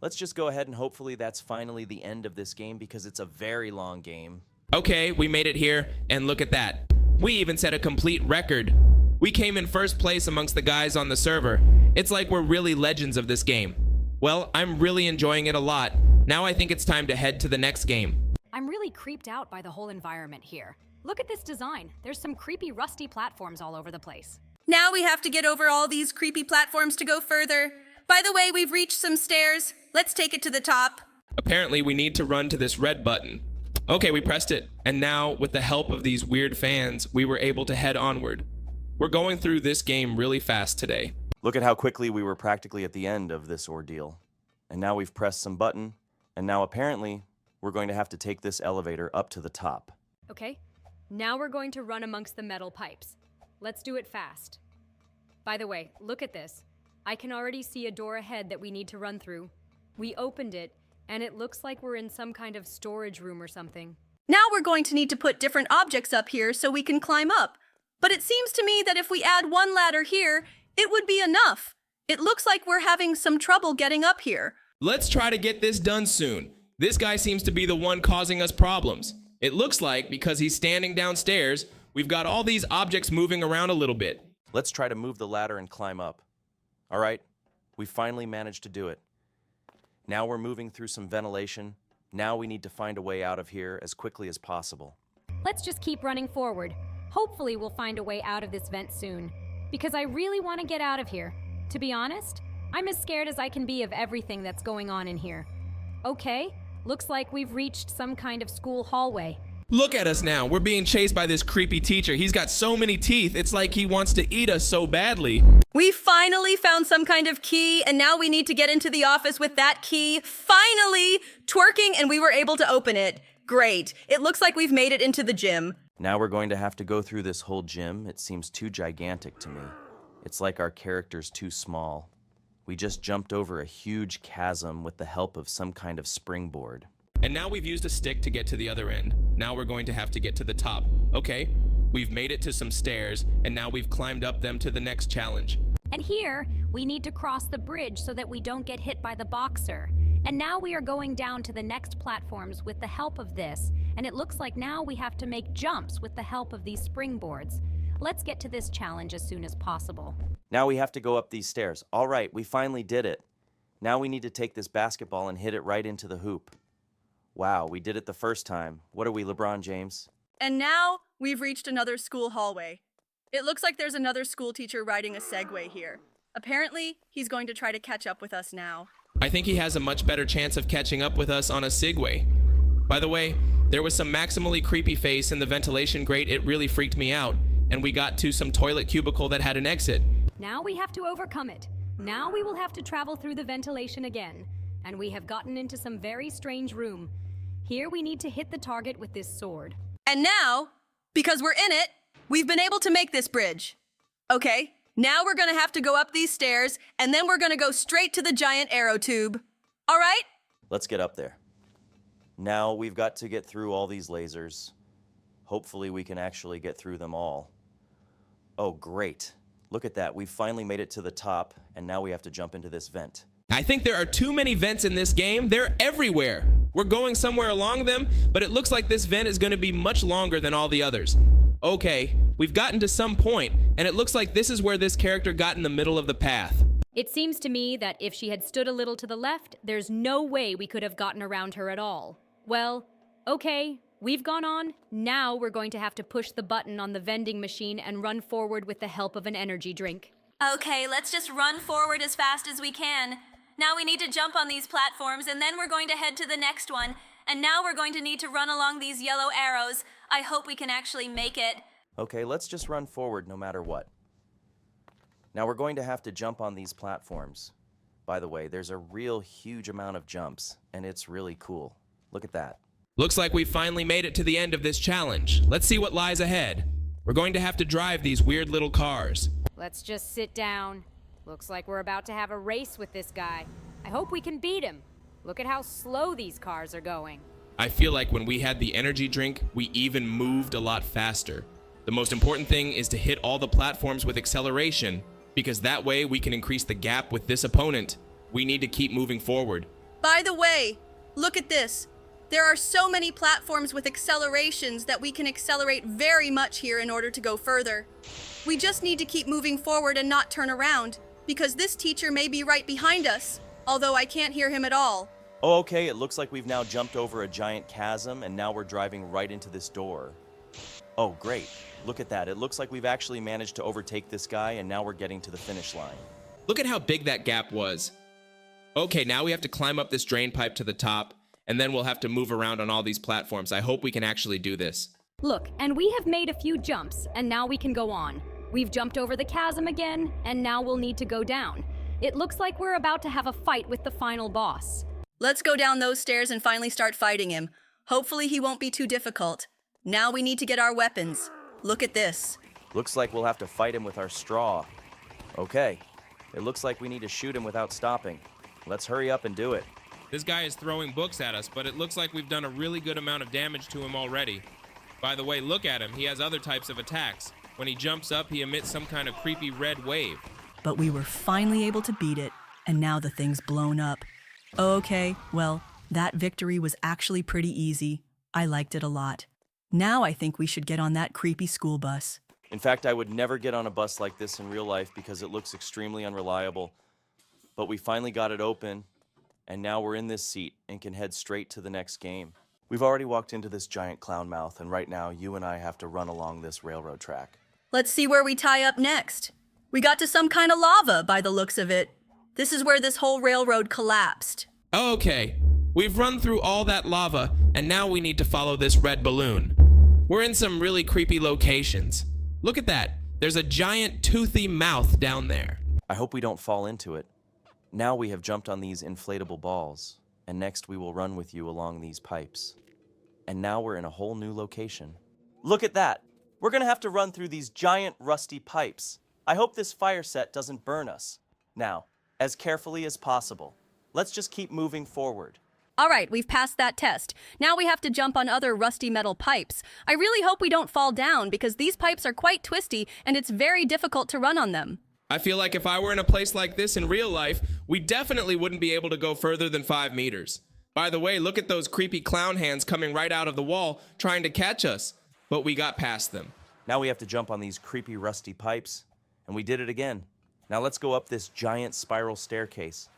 P: Let's just go ahead and hopefully that's finally the end of this game because it's a very long game.
O: Okay, we made it here, and look at that. We even set a complete record. We came in first place amongst the guys on the server. It's like we're really legends of this game. Well, I'm really enjoying it a lot. Now I think it's time to head to the next game.
M: I'm really creeped out by the whole environment here. Look at this design. There's some creepy rusty platforms all over the place.
N: Now we have to get over all these creepy platforms to go further. By the way, we've reached some stairs. Let's take it to the top.
O: Apparently, we need to run to this red button. Okay, we pressed it. And now, with the help of these weird fans, we were able to head onward. We're going through this game really fast today.
P: Look at how quickly we were practically at the end of this ordeal. And now we've pressed some button, and now apparently we're going to have to take this elevator up to the top.
M: Okay, now we're going to run amongst the metal pipes. Let's do it fast. By the way, look at this. I can already see a door ahead that we need to run through. We opened it, and it looks like we're in some kind of storage room or something.
N: Now we're going to need to put different objects up here so we can climb up. But it seems to me that if we add one ladder here, it would be enough. It looks like we're having some trouble getting up here.
O: Let's try to get this done soon. This guy seems to be the one causing us problems. It looks like, because he's standing downstairs, we've got all these objects moving around a little bit.
P: Let's try to move the ladder and climb up. All right, we finally managed to do it. Now we're moving through some ventilation. Now we need to find a way out of here as quickly as possible.
M: Let's just keep running forward. Hopefully we'll find a way out of this vent soon. Because I really want to get out of here. To be honest, I'm as scared as I can be of everything that's going on in here. Okay, looks like we've reached some kind of school hallway.
O: Look at us now. We're being chased by this creepy teacher. He's got so many teeth. It's like he wants to eat us so badly.
N: We finally found some kind of key, and now we need to get into the office with that key. Finally! Twerking, and we were able to open it. Great. It looks like we've made it into the gym.
P: Now we're going to have to go through this whole gym. It seems too gigantic to me. It's like our character's too small. We just jumped over a huge chasm with the help of some kind of springboard.
O: And now we've used a stick to get to the other end. Now we're going to have to get to the top. Okay, we've made it to some stairs, and now we've climbed up them to the next challenge.
M: And here, we need to cross the bridge so that we don't get hit by the boxer. And now we are going down to the next platforms with the help of this. And it looks like now we have to make jumps with the help of these springboards. Let's get to this challenge as soon as possible.
P: Now we have to go up these stairs. All right, we finally did it. Now we need to take this basketball and hit it right into the hoop. Wow, we did it the first time. What are we, LeBron James?
N: And now we've reached another school hallway. It looks like there's another school teacher riding a Segway here. Apparently, he's going to try to catch up with us now.
O: I think he has a much better chance of catching up with us on a Segway. By the way, there was some maximally creepy face in the ventilation grate. It really freaked me out. And we got to some toilet cubicle that had an exit.
M: Now we have to overcome it. Now we will have to travel through the ventilation again. And we have gotten into some very strange room. Here we need to hit the target with this sword.
N: And now, because we're in it, we've been able to make this bridge. Okay, now we're gonna have to go up these stairs, and then we're gonna go straight to the giant arrow tube. All right?
P: Let's get up there. Now we've got to get through all these lasers. Hopefully we can actually get through them all. Oh, great. Look at that. We've finally made it to the top, and now we have to jump into this vent.
O: I think there are too many vents in this game. They're everywhere. We're going somewhere along them, but it looks like this vent is going to be much longer than all the others. Okay, we've gotten to some point, and it looks like this is where this character got in the middle of the path.
M: It seems to me that if she had stood a little to the left, there's no way we could have gotten around her at all. Well, okay, we've gone on. Now we're going to have to push the button on the vending machine and run forward with the help of an energy drink.
N: Okay, let's just run forward as fast as we can. Now we need to jump on these platforms, and then we're going to head to the next one. And now we're going to need to run along these yellow arrows. I hope we can actually make it.
P: Okay, let's just run forward no matter what. Now we're going to have to jump on these platforms. By the way, there's a real huge amount of jumps, and it's really cool. Look at that.
O: Looks like we finally made it to the end of this challenge. Let's see what lies ahead. We're going to have to drive these weird little cars.
Q: Let's just sit down. Looks like we're about to have a race with this guy. I hope we can beat him. Look at how slow these cars are going.
O: I feel like when we had the energy drink, we even moved a lot faster. The most important thing is to hit all the platforms with acceleration, because that way we can increase the gap with this opponent. We need to keep moving forward.
N: By the way, look at this. There are so many platforms with accelerations that we can accelerate very much here in order to go further. We just need to keep moving forward and not turn around, because this teacher may be right behind us, although I can't hear him at all.
P: Oh, okay, it looks like we've now jumped over a giant chasm, and now we're driving right into this door. Oh, great. Look at that. It looks like we've actually managed to overtake this guy, and now we're getting to the finish line.
O: Look at how big that gap was. Okay, now we have to climb up this drain pipe to the top, and then we'll have to move around on all these platforms. I hope we can actually do this.
M: Look, and we have made a few jumps, and now we can go on. We've jumped over the chasm again, and now we'll need to go down. It looks like we're about to have a fight with the final boss.
N: Let's go down those stairs and finally start fighting him. Hopefully he won't be too difficult. Now we need to get our weapons. Look at this.
P: Looks like we'll have to fight him with our straw. Okay, it looks like we need to shoot him without stopping. Let's hurry up and do it.
O: This guy is throwing books at us, but it looks like we've done a really good amount of damage to him already. By the way, look at him. He has other types of attacks. When he jumps up, he emits some kind of creepy red wave.
N: But we were finally able to beat it, and now the thing's blown up. Okay, well, that victory was actually pretty easy. I liked it a lot. Now I think we should get on that creepy school bus.
P: In fact, I would never get on a bus like this in real life because it looks extremely unreliable. But we finally got it open, and now we're in this seat and can head straight to the next game. We've already walked into this giant clown mouth, and right now you and I have to run along this railroad track.
N: Let's see where we tie up next. We got to some kind of lava by the looks of it. This is where this whole railroad collapsed.
O: Okay, we've run through all that lava, and now we need to follow this red balloon. We're in some really creepy locations. Look at that. There's a giant toothy mouth down there.
P: I hope we don't fall into it. Now we have jumped on these inflatable balls, and next we will run with you along these pipes. And now we're in a whole new location. Look at that! We're gonna have to run through these giant rusty pipes. I hope this fire set doesn't burn us. Now, as carefully as possible. Let's just keep moving forward.
N: All right, we've passed that test. Now we have to jump on other rusty metal pipes. I really hope we don't fall down because these pipes are quite twisty and it's very difficult to run on them.
O: I feel like if I were in a place like this in real life, we definitely wouldn't be able to go further than 5 meters. By the way, look at those creepy clown hands coming right out of the wall trying to catch us, but we got past them.
P: Now we have to jump on these creepy rusty pipes, and we did it again. Now let's go up this giant spiral staircase.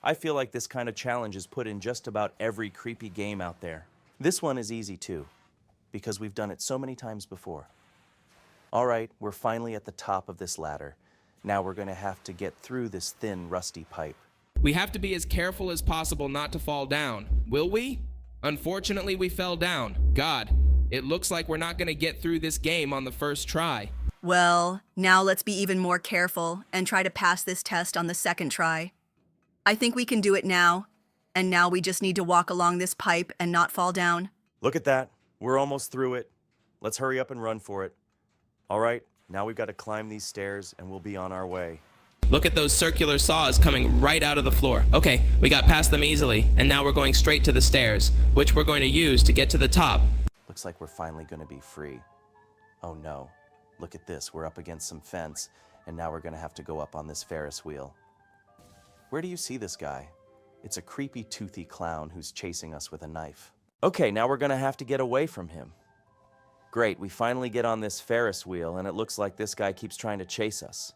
P: I feel like this kind of challenge is put in just about every creepy game out there. This one is easy too, because we've done it so many times before. All right, we're finally at the top of this ladder. Now we're going to have to get through this thin, rusty pipe.
O: We have to be as careful as possible not to fall down, will we? Unfortunately, we fell down. God, it looks like we're not going to get through this game on the first try.
N: Well, now let's be even more careful and try to pass this test on the second try. I think we can do it now, and now we just need to walk along this pipe and not fall down.
P: Look at that. We're almost through it. Let's hurry up and run for it. All right, now we've got to climb these stairs and we'll be on our way.
O: Look at those circular saws coming right out of the floor. Okay, we got past them easily, and now we're going straight to the stairs, which we're going to use to get to the top.
P: Looks like we're finally going to be free. Oh no, look at this. We're up against some fence, and now we're going to have to go up on this Ferris wheel. Where do you see this guy? It's a creepy, toothy clown who's chasing us with a knife. Okay, now we're going to have to get away from him. Great, we finally get on this Ferris wheel, and it looks like this guy keeps trying to chase us.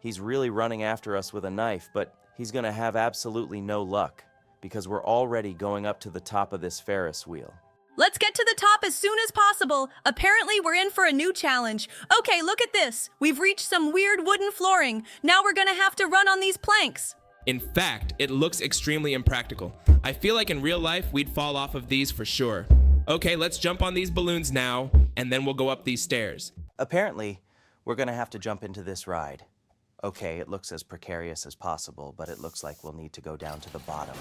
P: He's really running after us with a knife, but he's going to have absolutely no luck, because we're already going up to the top of this Ferris wheel.
N: Let's get to the top as soon as possible. Apparently, we're in for a new challenge. Okay, look at this. We've reached some weird wooden flooring. Now we're going to have to run on these planks.
O: In fact, it looks extremely impractical. I feel like in real life, we'd fall off of these for sure. Okay, let's jump on these balloons now, and then we'll go up these stairs.
P: Apparently, we're going to have to jump into this ride. Okay, it looks as precarious as possible, but it looks like we'll need to go down to the bottom.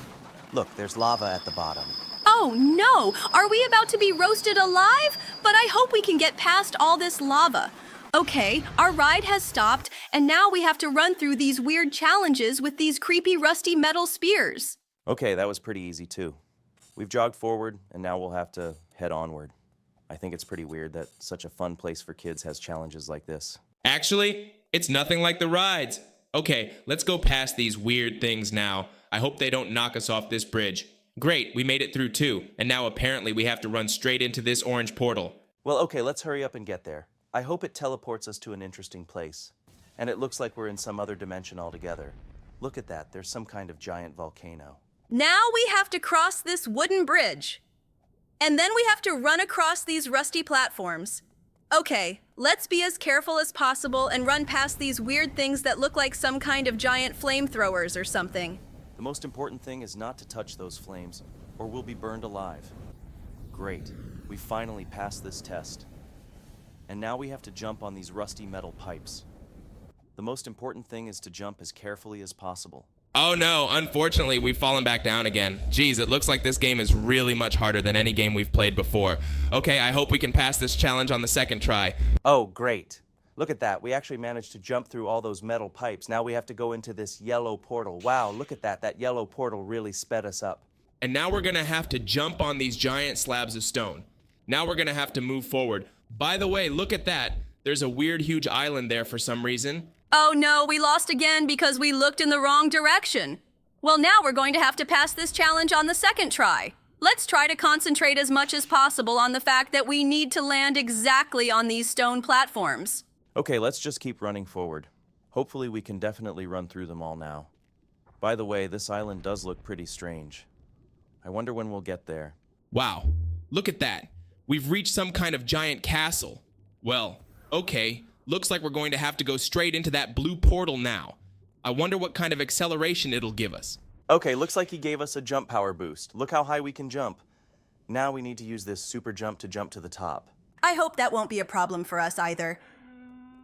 P: Look, there's lava at the bottom.
N: Oh no! Are we about to be roasted alive? But I hope we can get past all this lava. Okay, our ride has stopped, and now we have to run through these weird challenges with these creepy rusty metal spears.
P: Okay, that was pretty easy too. We've jogged forward, and now we'll have to head onward. I think it's pretty weird that such a fun place for kids has challenges like this.
O: Actually, it's nothing like the rides. Okay, let's go past these weird things now. I hope they don't knock us off this bridge. Great, we made it through too, and now apparently we have to run straight into this orange portal.
P: Well, okay, let's hurry up and get there. I hope it teleports us to an interesting place. And it looks like we're in some other dimension altogether. Look at that, there's some kind of giant volcano.
N: Now we have to cross this wooden bridge. And then we have to run across these rusty platforms. Okay, let's be as careful as possible and run past these weird things that look like some kind of giant flamethrowers or something.
P: The most important thing is not to touch those flames, or we'll be burned alive. Great, we finally passed this test. And now we have to jump on these rusty metal pipes. The most important thing is to jump as carefully as possible.
O: Oh no, unfortunately, we've fallen back down again. Geez, it looks like this game is really much harder than any game we've played before. Okay, I hope we can pass this challenge on the second try.
P: Oh, great. Look at that. We actually managed to jump through all those metal pipes. Now we have to go into this yellow portal. Wow, look at that. That yellow portal really sped us up.
O: And now we're gonna have to jump on these giant slabs of stone. Now we're gonna have to move forward. By the way, look at that. There's a weird, huge island there for some reason.
N: Oh no, we lost again because we looked in the wrong direction. Well, now we're going to have to pass this challenge on the second try. Let's try to concentrate as much as possible on the fact that we need to land exactly on these stone platforms.
P: Okay, let's just keep running forward. Hopefully we can definitely run through them all now. By the way, this island does look pretty strange. I wonder when we'll get there.
O: Wow, look at that. We've reached some kind of giant castle. Well, okay. Looks like we're going to have to go straight into that blue portal now. I wonder what kind of acceleration it'll give us.
P: Okay, looks like he gave us a jump power boost. Look how high we can jump. Now we need to use this super jump to jump to the top.
N: I hope that won't be a problem for us either.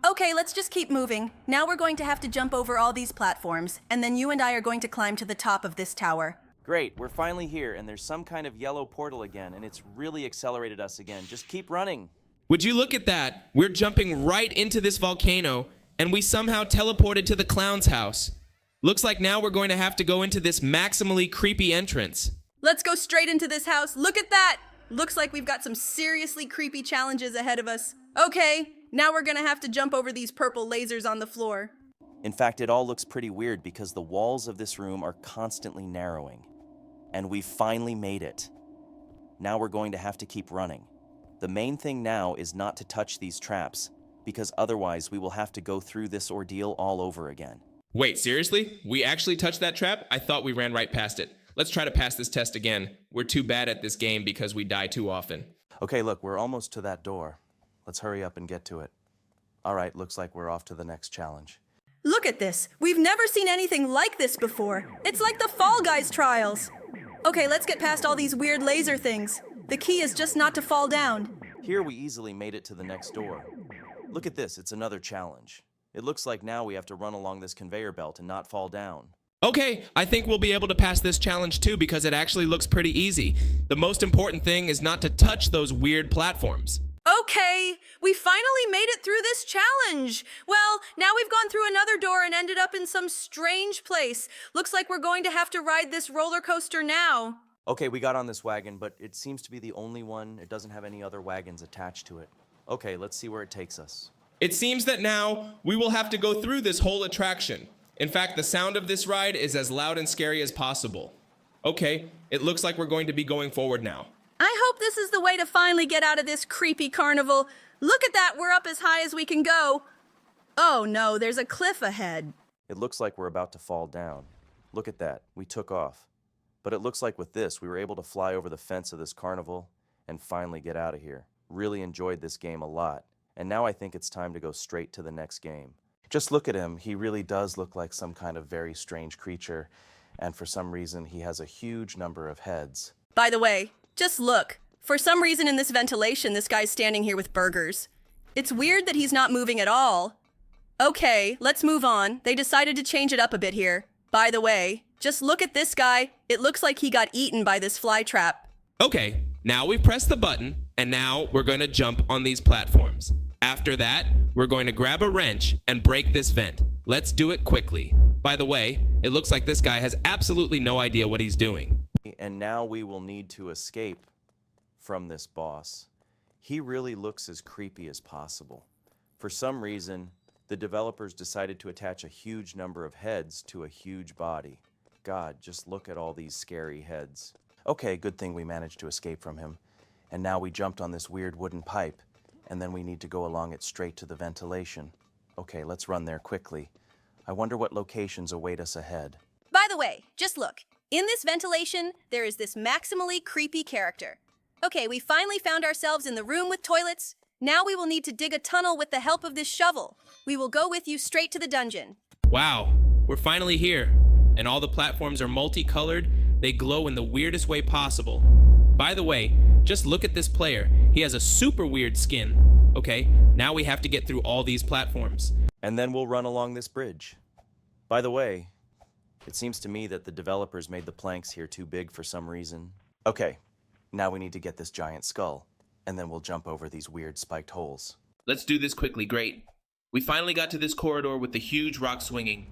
N: Okay, let's just keep moving. Now we're going to have to jump over all these platforms, and then you and I are going to climb to the top of this tower.
P: Great, we're finally here, and there's some kind of yellow portal again, and it's really accelerated us again. Just keep running.
O: Would you look at that? We're jumping right into this volcano, and we somehow teleported to the clown's house. Looks like now we're going to have to go into this maximally creepy entrance.
N: Let's go straight into this house. Look at that! Looks like we've got some seriously creepy challenges ahead of us. Okay, now we're gonna have to jump over these purple lasers on the floor.
P: In fact, it all looks pretty weird because the walls of this room are constantly narrowing. And we finally made it. Now we're going to have to keep running. The main thing now is not to touch these traps, because otherwise we will have to go through this ordeal all over again.
O: Wait, seriously? We actually touched that trap? I thought we ran right past it. Let's try to pass this test again. We're too bad at this game because we die too often.
P: Okay, look, we're almost to that door. Let's hurry up and get to it. All right, looks like we're off to the next challenge.
N: Look at this. We've never seen anything like this before. It's like the Fall Guys trials. Okay, let's get past all these weird laser things. The key is just not to fall down.
P: Here we easily made it to the next door. Look at this, it's another challenge. It looks like now we have to run along this conveyor belt and not fall down.
O: Okay, I think we'll be able to pass this challenge too because it actually looks pretty easy. The most important thing is not to touch those weird platforms.
N: Okay, we finally made it through this challenge. Well, now we've gone through another door and ended up in some strange place. Looks like we're going to have to ride this roller coaster now.
P: Okay, we got on this wagon, but it seems to be the only one. It doesn't have any other wagons attached to it. Okay, let's see where it takes us.
O: It seems that now we will have to go through this whole attraction. In fact, the sound of this ride is as loud and scary as possible. Okay, it looks like we're going to be going forward now.
N: I hope this is the way to finally get out of this creepy carnival. Look at that, we're up as high as we can go. Oh no, there's a cliff ahead.
P: It looks like we're about to fall down. Look at that, we took off. But it looks like with this, we were able to fly over the fence of this carnival and finally get out of here. Really enjoyed this game a lot. And now I think it's time to go straight to the next game. Just look at him, he really does look like some kind of very strange creature. And for some reason, he has a huge number of heads.
N: By the way, just look. For some reason in this ventilation, this guy's standing here with burgers. It's weird that he's not moving at all. Okay, let's move on. They decided to change it up a bit here. By the way, just look at this guy. It looks like he got eaten by this fly trap.
O: Okay, now we've pressed the button, and now we're going to jump on these platforms. After that, we're going to grab a wrench and break this vent. Let's do it quickly. By the way, it looks like this guy has absolutely no idea what he's doing.
P: And now we will need to escape from this boss. He really looks as creepy as possible. For some reason, the developers decided to attach a huge number of heads to a huge body. God, just look at all these scary heads. Okay, good thing we managed to escape from him. And now we jumped on this weird wooden pipe, and then we need to go along it straight to the ventilation. Okay, let's run there quickly. I wonder what locations await us ahead.
N: By the way, just look. In this ventilation, there is this maximally creepy character. Okay, we finally found ourselves in the room with toilets. Now we will need to dig a tunnel with the help of this shovel. We will go with you straight to the dungeon.
O: Wow, we're finally here. And all the platforms are multicolored. They glow in the weirdest way possible. By the way, just look at this player. He has a super weird skin. Okay, now we have to get through all these platforms.
P: And then we'll run along this bridge. By the way, it seems to me that the developers made the planks here too big for some reason. Okay, now we need to get this giant skull, and then we'll jump over these weird spiked holes.
O: Let's do this quickly, great. We finally got to this corridor with the huge rock swinging.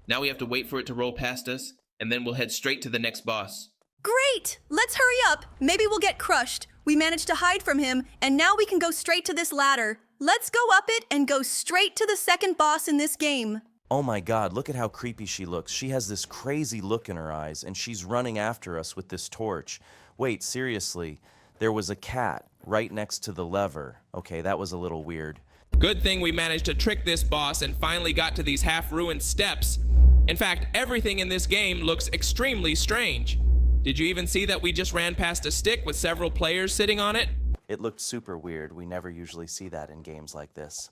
O: Now we have to wait for it to roll past us, and then we'll head straight to the next boss.
N: Great! Let's hurry up. Maybe we'll get crushed. We managed to hide from him, and now we can go straight to this ladder. Let's go up it and go straight to the second boss in this game.
P: Oh my God, look at how creepy she looks. She has this crazy look in her eyes, and she's running after us with this torch. Wait, seriously, there was a cat right next to the lever. Okay, that was a little weird.
O: Good thing we managed to trick this boss and finally got to these half-ruined steps. In fact, everything in this game looks extremely strange. Did you even see that we just ran past a stick with several players sitting on it?
P: It looked super weird. We never usually see that in games like this.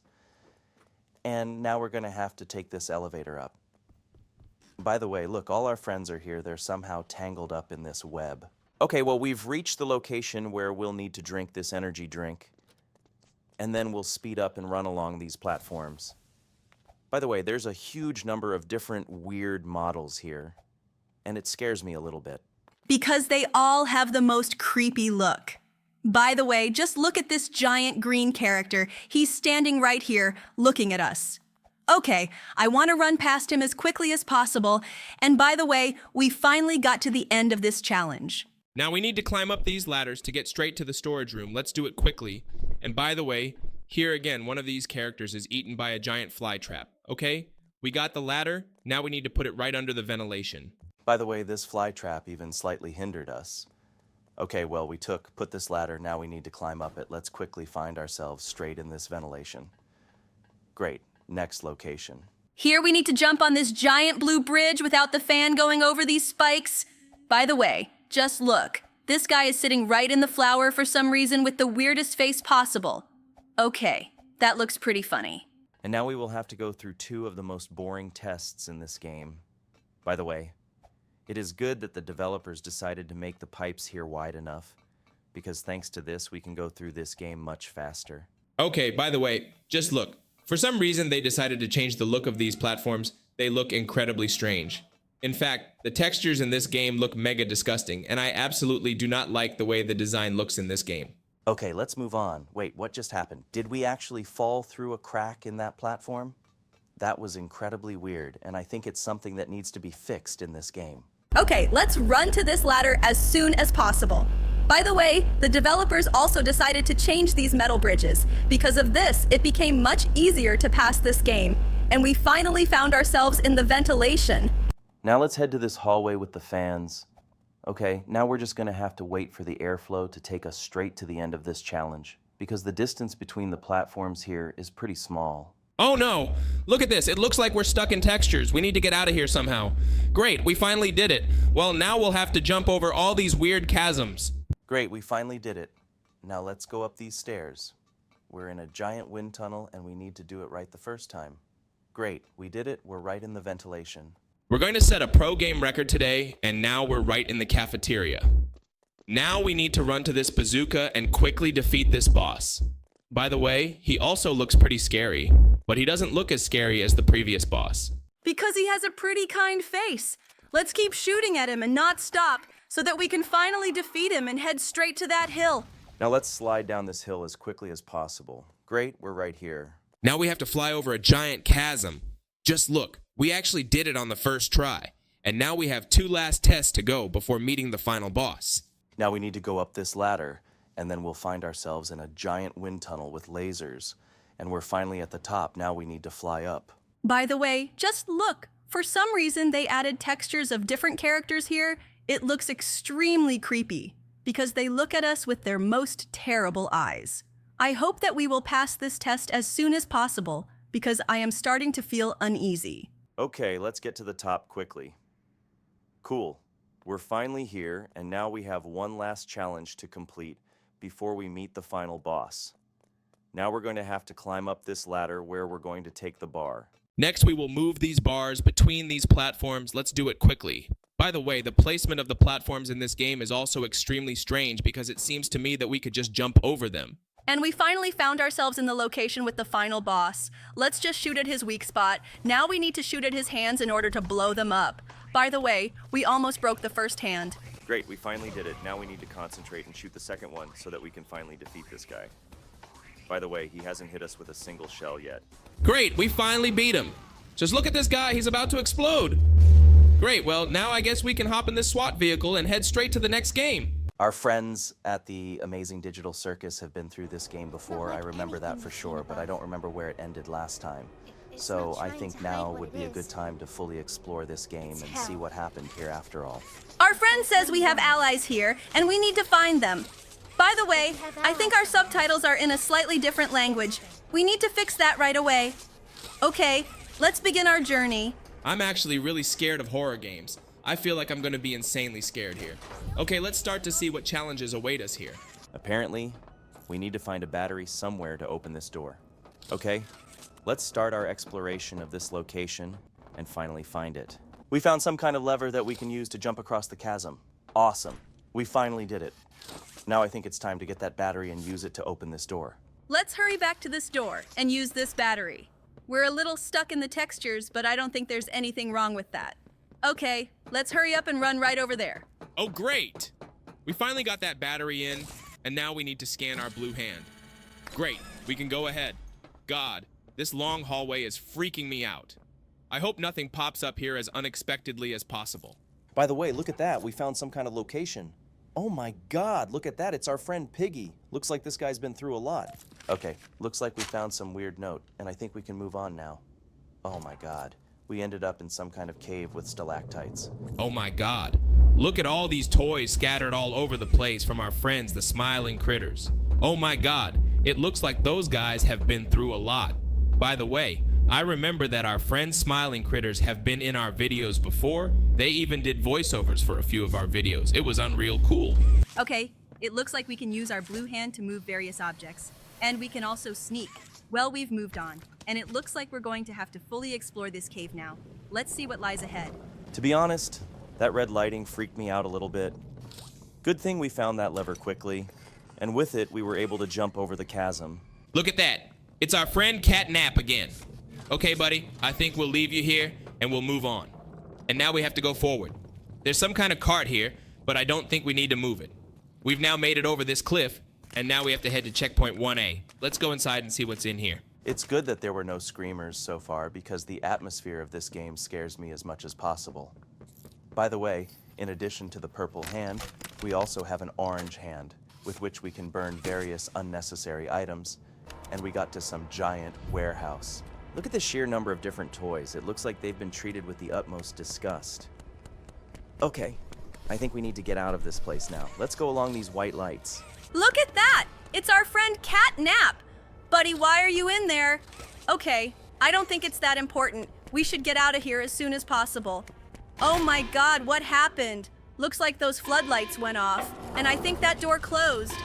P: And now we're going to have to take this elevator up. By the way, look, all our friends are here. They're somehow tangled up in this web. Okay, well, we've reached the location where we'll need to drink this energy drink. And then we'll speed up and run along these platforms. By the way, there's a huge number of different weird models here. And it scares me a little bit.
N: Because they all have the most creepy look. By the way, just look at this giant green character. He's standing right here, looking at us. Okay, I want to run past him as quickly as possible. And by the way, we finally got to the end of this challenge.
O: Now we need to climb up these ladders to get straight to the storage room. Let's do it quickly. And by the way, here again, one of these characters is eaten by a giant fly trap. Okay, we got the ladder. Now we need to put it right under the ventilation.
P: By the way, this fly trap even slightly hindered us. Okay, well, we put this ladder, now we need to climb up it. Let's quickly find ourselves straight in this ventilation. Great, next location.
N: Here we need to jump on this giant blue bridge without the fan going over these spikes. By the way, just look. This guy is sitting right in the flower for some reason with the weirdest face possible. Okay, that looks pretty funny.
P: And now we will have to go through 2 of the most boring tests in this game. By the way, it is good that the developers decided to make the pipes here wide enough, because thanks to this, we can go through this game much faster.
O: Okay, by the way, just look. For some reason, they decided to change the look of these platforms. They look incredibly strange. In fact, the textures in this game look mega disgusting, and I absolutely do not like the way the design looks in this game.
P: Okay, let's move on. Wait, what just happened? Did we actually fall through a crack in that platform? That was incredibly weird, and I think it's something that needs to be fixed in this game.
N: Okay, let's run to this ladder as soon as possible. By the way, the developers also decided to change these metal bridges. Because of this, it became much easier to pass this game, and we finally found ourselves in the ventilation.
P: Now let's head to this hallway with the fans. Okay, now we're just gonna have to wait for the airflow to take us straight to the end of this challenge, because the distance between the platforms here is pretty small.
O: Oh no! Look at this, it looks like we're stuck in textures. We need to get out of here somehow. Great, we finally did it. Well, now we'll have to jump over all these weird chasms.
P: Great, we finally did it. Now let's go up these stairs. We're in a giant wind tunnel and we need to do it right the first time. Great, we did it, we're right in the ventilation.
O: We're going to set a pro game record today, and now we're right in the cafeteria. Now we need to run to this bazooka and quickly defeat this boss. By the way, he also looks pretty scary, but he doesn't look as scary as the previous boss.
N: Because he has a pretty kind face. Let's keep shooting at him and not stop, so that we can finally defeat him and head straight to that hill.
P: Now let's slide down this hill as quickly as possible. Great, we're right here.
O: Now we have to fly over a giant chasm. Just look, we actually did it on the first try, and now we have 2 last tests to go before meeting the final boss.
P: Now we need to go up this ladder, and then we'll find ourselves in a giant wind tunnel with lasers. And we're finally at the top, now we need to fly up.
N: By the way, just look. For some reason, they added textures of different characters here. It looks extremely creepy, because they look at us with their most terrible eyes. I hope that we will pass this test as soon as possible, because I am starting to feel uneasy.
P: Okay, let's get to the top quickly. Cool. We're finally here, and now we have one last challenge to complete before we meet the final boss. Now we're going to have to climb up this ladder where we're going to take the bar.
O: Next, we will move these bars between these platforms. Let's do it quickly. By the way, the placement of the platforms in this game is also extremely strange because it seems to me that we could just jump over them.
N: And we finally found ourselves in the location with the final boss. Let's just shoot at his weak spot. Now we need to shoot at his hands in order to blow them up. By the way, we almost broke the first hand.
P: Great, we finally did it. Now we need to concentrate and shoot the second one so that we can finally defeat this guy. By the way, he hasn't hit us with a single shell yet.
O: Great, we finally beat him. Just look at this guy, he's about to explode. Great, well, now I guess we can hop in this SWAT vehicle and head straight to the next game.
P: Our friends at the Amazing Digital Circus have been through this game before. I remember that for sure, but I don't remember where it ended last time. So I think now would be a good time to fully explore this game and see what happened here after all.
N: Our friend says we have allies here, and we need to find them. By the way, I think our subtitles are in a slightly different language. We need to fix that right away. Okay, let's begin our journey.
O: I'm actually really scared of horror games. I feel like I'm going to be insanely scared here. Okay, let's start to see what challenges await us here.
P: Apparently, we need to find a battery somewhere to open this door. Okay, let's start our exploration of this location and finally find it. We found some kind of lever that we can use to jump across the chasm. Awesome. We finally did it. Now I think it's time to get that battery and use it to open this door.
N: Let's hurry back to this door and use this battery. We're a little stuck in the textures, but I don't think there's anything wrong with that. Okay, let's hurry up and run right over there.
O: Oh, great! We finally got that battery in, and now we need to scan our blue hand. Great, we can go ahead. God, this long hallway is freaking me out. I hope nothing pops up here as unexpectedly as possible.
P: By the way, look at that. We found some kind of location. Oh my God, look at that. It's our friend Piggy. Looks like this guy's been through a lot. Okay, looks like we found some weird note, and I think we can move on now. Oh my God. We ended up in some kind of cave with stalactites.
O: Oh my God. Look at all these toys scattered all over the place from our friends, the smiling critters. Oh my God. It looks like those guys have been through a lot. By the way, I remember that our friend Smiling Critters have been in our videos before. They even did voiceovers for a few of our videos. It was unreal cool.
N: Okay, it looks like we can use our blue hand to move various objects. And we can also sneak. Well, we've moved on. And it looks like we're going to have to fully explore this cave now. Let's see what lies ahead.
P: To be honest, that red lighting freaked me out a little bit. Good thing we found that lever quickly, and with it, we were able to jump over the chasm.
O: Look at that. It's our friend Catnap again. Okay, buddy, I think we'll leave you here and we'll move on. And now we have to go forward. There's some kind of cart here, but I don't think we need to move it. We've now made it over this cliff, and now we have to head to checkpoint 1A. Let's go inside and see what's in here.
P: It's good that there were no screamers so far because the atmosphere of this game scares me as much as possible. By the way, in addition to the purple hand, we also have an orange hand with which we can burn various unnecessary items, and we got to some giant warehouse. Look at the sheer number of different toys. It looks like they've been treated with the utmost disgust. Okay, I think we need to get out of this place now. Let's go along these white lights.
N: Look at that! It's our friend Catnap! Buddy, why are you in there? Okay, I don't think it's that important. We should get out of here as soon as possible. Oh my god, what happened? Looks like those floodlights went off, and I think that door closed.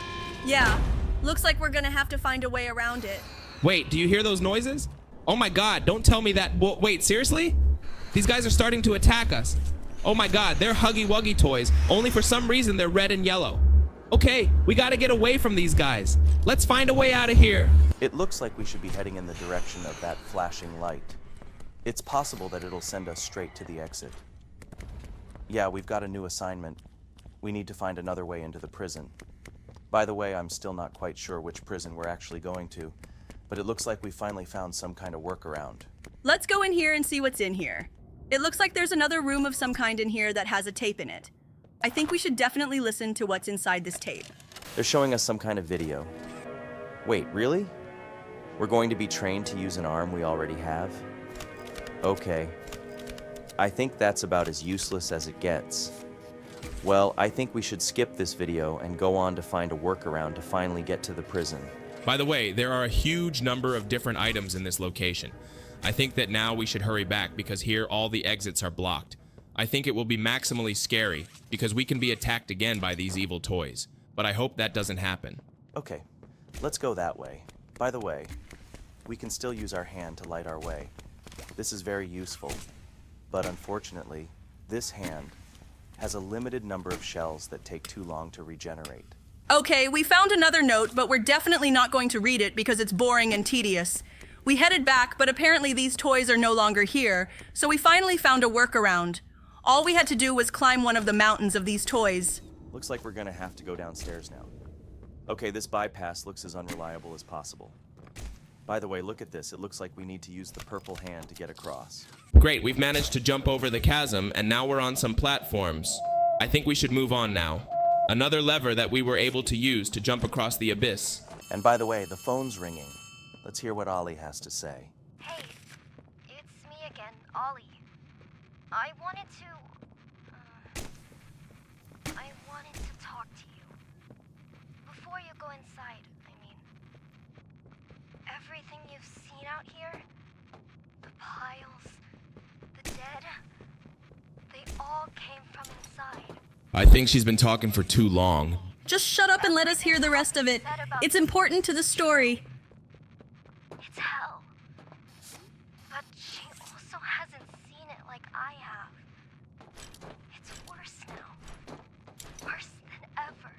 N: Yeah, looks like we're gonna have to find a way around it.
O: Wait, do you hear those noises? Oh my god, don't tell me that. Wait, seriously? These guys are starting to attack us. Oh my god, they're Huggy Wuggy toys, only for some reason they're red and yellow. Okay, we gotta get away from these guys. Let's find a way out of here.
P: It looks like we should be heading in the direction of that flashing light. It's possible that it'll send us straight to the exit. Yeah, we've got a new assignment. We need to find another way into the prison. By the way, I'm still not quite sure which prison we're actually going to, but it looks like we finally found some kind of workaround.
N: Let's go in here and see what's in here. It looks like there's another room of some kind in here that has a tape in it. I think we should definitely listen to what's inside this tape.
P: They're showing us some kind of video. Wait, really? We're going to be trained to use an arm we already have? Okay. I think that's about as useless as it gets. Well, I think we should skip this video and go on to find a workaround to finally get to the prison.
O: By the way, there are a huge number of different items in this location. I think that now we should hurry back because here all the exits are blocked. I think it will be maximally scary because we can be attacked again by these evil toys. But I hope that doesn't happen.
P: Okay, let's go that way. By the way, we can still use our hand to light our way. This is very useful, but unfortunately, this hand has a limited number of shells that take too long to regenerate.
N: Okay, we found another note, but we're definitely not going to read it because it's boring and tedious. We headed back, but apparently these toys are no longer here, so we finally found a workaround. All we had to do was climb one of the mountains of these toys.
P: Looks like we're gonna have to go downstairs now. Okay, this bypass looks as unreliable as possible. By the way, look at this. It looks like we need to use the purple hand to get across.
O: Great, we've managed to jump over the chasm, and now we're on some platforms. I think we should move on now. Another lever that we were able to use to jump across the abyss.
P: And by the way, the phone's ringing. Let's hear what Ollie has to say.
A: Hey, it's me again, Ollie. I wanted to talk to you. Before you go inside, I mean. Everything you've seen out here, the piles, the dead, they all came from inside.
O: I think she's been talking for too long.
N: Just shut up and let us hear the rest of it. It's important to the story.
A: It's hell. But she also hasn't seen it like I have. It's worse now. Worse than ever.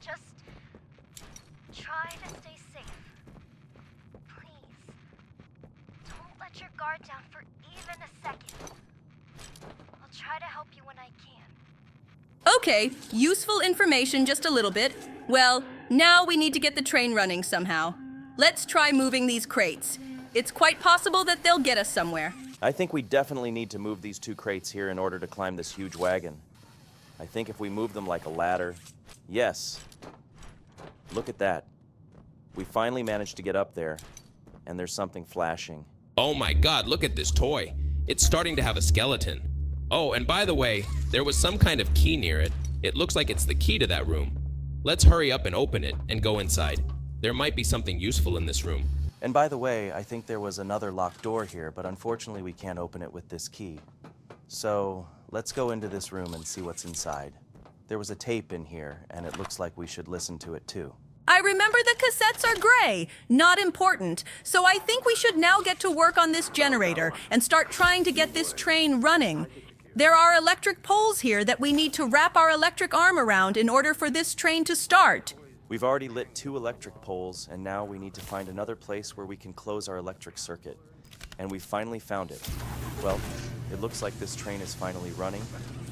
A: Just try to stay safe. Please. Don't let your guard down for even a second. I'll try to help you when I can.
N: Okay, useful information just a little bit. Well, now we need to get the train running somehow. Let's try moving these crates. It's quite possible that they'll get us somewhere.
P: I think we definitely need to move these two crates here in order to climb this huge wagon. I think if we move them like a ladder... Yes. Look at that. We finally managed to get up there, and there's something flashing.
O: Oh my god, look at this toy. It's starting to have a skeleton. Oh, and by the way, there was some kind of key near it. It looks like it's the key to that room. Let's hurry up and open it and go inside. There might be something useful in this room.
P: And by the way, I think there was another locked door here, but unfortunately we can't open it with this key. So let's go into this room and see what's inside. There was a tape in here, and it looks like we should listen to it too.
N: I remember the cassettes are gray, not important, so I think we should now get to work on this generator and start trying to get this train running. There are electric poles here that we need to wrap our electric arm around in order for this train to start.
P: We've already lit 2 electric poles, and now we need to find another place where we can close our electric circuit. And we finally found it. Well, it looks like this train is finally running,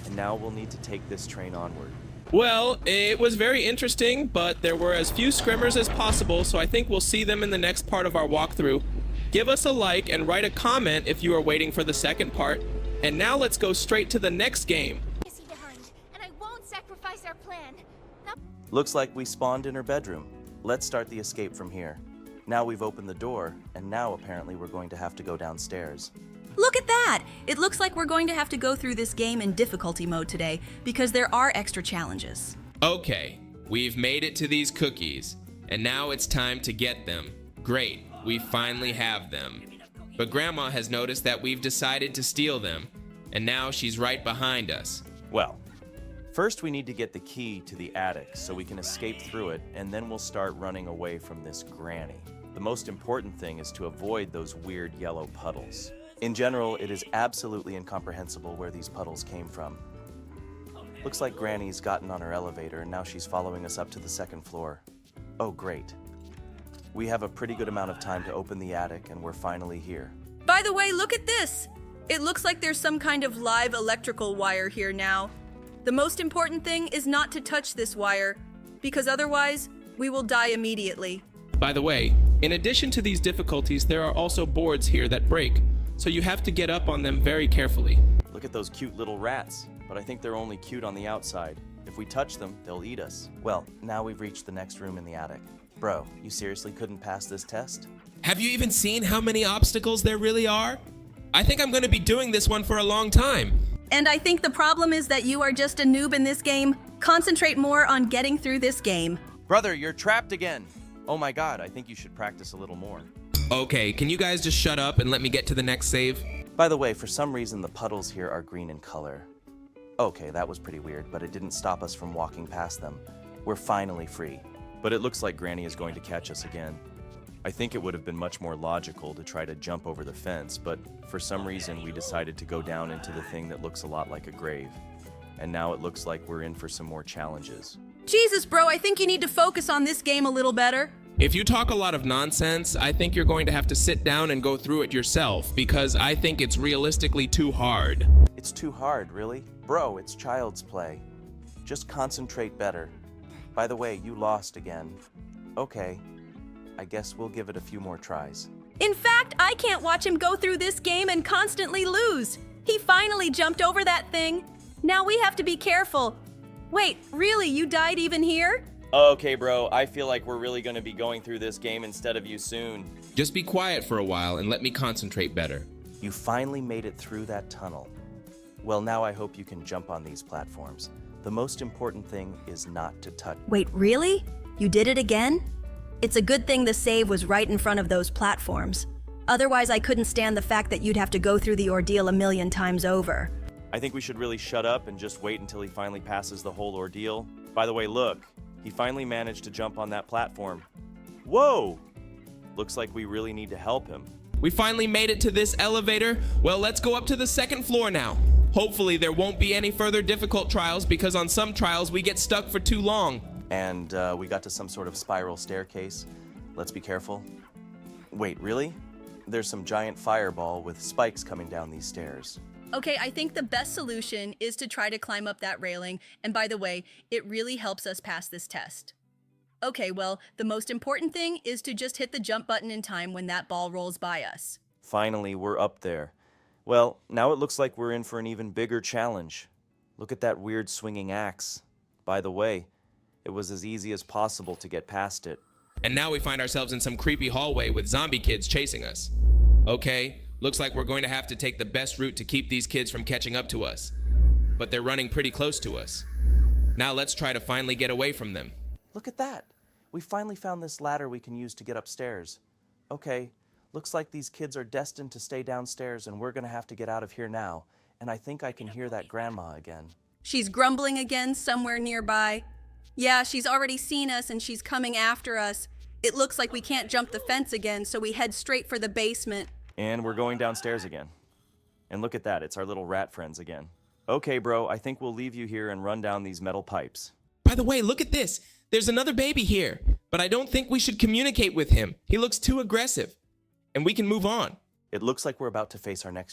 P: and now we'll need to take this train onward.
O: Well, it was very interesting, but there were as few scrimmers as possible, so I think we'll see them in the next part of our walkthrough. Give us a like and write a comment if you are waiting for the second part. And now let's go straight to the next game.
A: And I won't sacrifice our plan.
P: Looks like we spawned in her bedroom. Let's start the escape from here. Now we've opened the door, and now apparently we're going to have to go downstairs.
N: Look at that! It looks like we're going to have to go through this game in difficulty mode today because there are extra challenges.
O: Okay, we've made it to these cookies, and now it's time to get them. Great, we finally have them. But Grandma has noticed that we've decided to steal them, and now she's right behind us.
P: Well, first we need to get the key to the attic so we can escape through it, and then we'll start running away from this granny. The most important thing is to avoid those weird yellow puddles. In general, it is absolutely incomprehensible where these puddles came from. Looks like Granny's gotten on her elevator and now she's following us up to the 2nd floor. Oh, great. We have a pretty good amount of time to open the attic and we're finally here.
N: By the way, look at this! It looks like there's some kind of live electrical wire here now. The most important thing is not to touch this wire, because otherwise, we will die immediately.
O: By the way, in addition to these difficulties, there are also boards here that break, so you have to get up on them very carefully.
P: Look at those cute little rats, but I think they're only cute on the outside. If we touch them, they'll eat us. Well, now we've reached the next room in the attic. Bro, you seriously couldn't pass this test?
O: Have you even seen how many obstacles there really are? I think I'm going to be doing this one for a long time.
N: And I think the problem is that you are just a noob in this game. Concentrate more on getting through this game.
P: Brother, you're trapped again. Oh my god, I think you should practice a little more.
O: Okay, can you guys just shut up and let me get to the next save?
P: By the way, for some reason the puddles here are green in color. Okay, that was pretty weird, but it didn't stop us from walking past them. We're finally free. But it looks like Granny is going to catch us again. I think it would have been much more logical to try to jump over the fence, but for some reason we decided to go down into the thing that looks a lot like a grave. And now it looks like we're in for some more challenges.
N: Jesus, bro, I think you need to focus on this game a little better.
O: If you talk a lot of nonsense, I think you're going to have to sit down and go through it yourself, because I think it's realistically too hard.
P: It's too hard, really? Bro, it's child's play. Just concentrate better. By the way, you lost again. Okay, I guess we'll give it a few more tries.
N: In fact, I can't watch him go through this game and constantly lose. He finally jumped over that thing. Now we have to be careful. Wait, really, you died even here?
P: Okay, bro, I feel like we're really going to be going through this game instead of you soon.
O: Just be quiet for a while and let me concentrate better.
P: You finally made it through that tunnel. Well, now I hope you can jump on these platforms. The most important thing is not to touch.
N: Wait, really? You did it again? It's a good thing the save was right in front of those platforms. Otherwise, I couldn't stand the fact that you'd have to go through the ordeal a million times over.
P: I think we should really shut up and just wait until he finally passes the whole ordeal. By the way, look. He finally managed to jump on that platform. Whoa! Looks like we really need to help him.
O: We finally made it to this elevator. Well, let's go up to the 2nd floor now. Hopefully there won't be any further difficult trials, because on some trials we get stuck for too long.
P: And we got to some sort of spiral staircase. Let's be careful. Wait, really? There's some giant fireball with spikes coming down these stairs.
N: Okay, I think the best solution is to try to climb up that railing, and by the way, it really helps us pass this test. Okay, well, the most important thing is to just hit the jump button in time when that ball rolls by us.
P: Finally, we're up there. Well, now it looks like we're in for an even bigger challenge. Look at that weird swinging axe. By the way, it was as easy as possible to get past it.
O: And now we find ourselves in some creepy hallway with zombie kids chasing us. Okay. Looks like we're going to have to take the best route to keep these kids from catching up to us. But they're running pretty close to us. Now let's try to finally get away from them.
P: Look at that. We finally found this ladder we can use to get upstairs. Okay, looks like these kids are destined to stay downstairs and we're gonna have to get out of here now. And I think I can hear that grandma again.
N: She's grumbling again somewhere nearby. Yeah, she's already seen us and she's coming after us. It looks like we can't jump the fence again, so we head straight for the basement.
P: And we're going downstairs again. And look at that, it's our little rat friends again. Okay, bro, I think we'll leave you here and run down these metal pipes.
O: By the way, look at this. There's another baby here, but I don't think we should communicate with him. He looks too aggressive. And we can move on.
P: It looks like we're about to face our next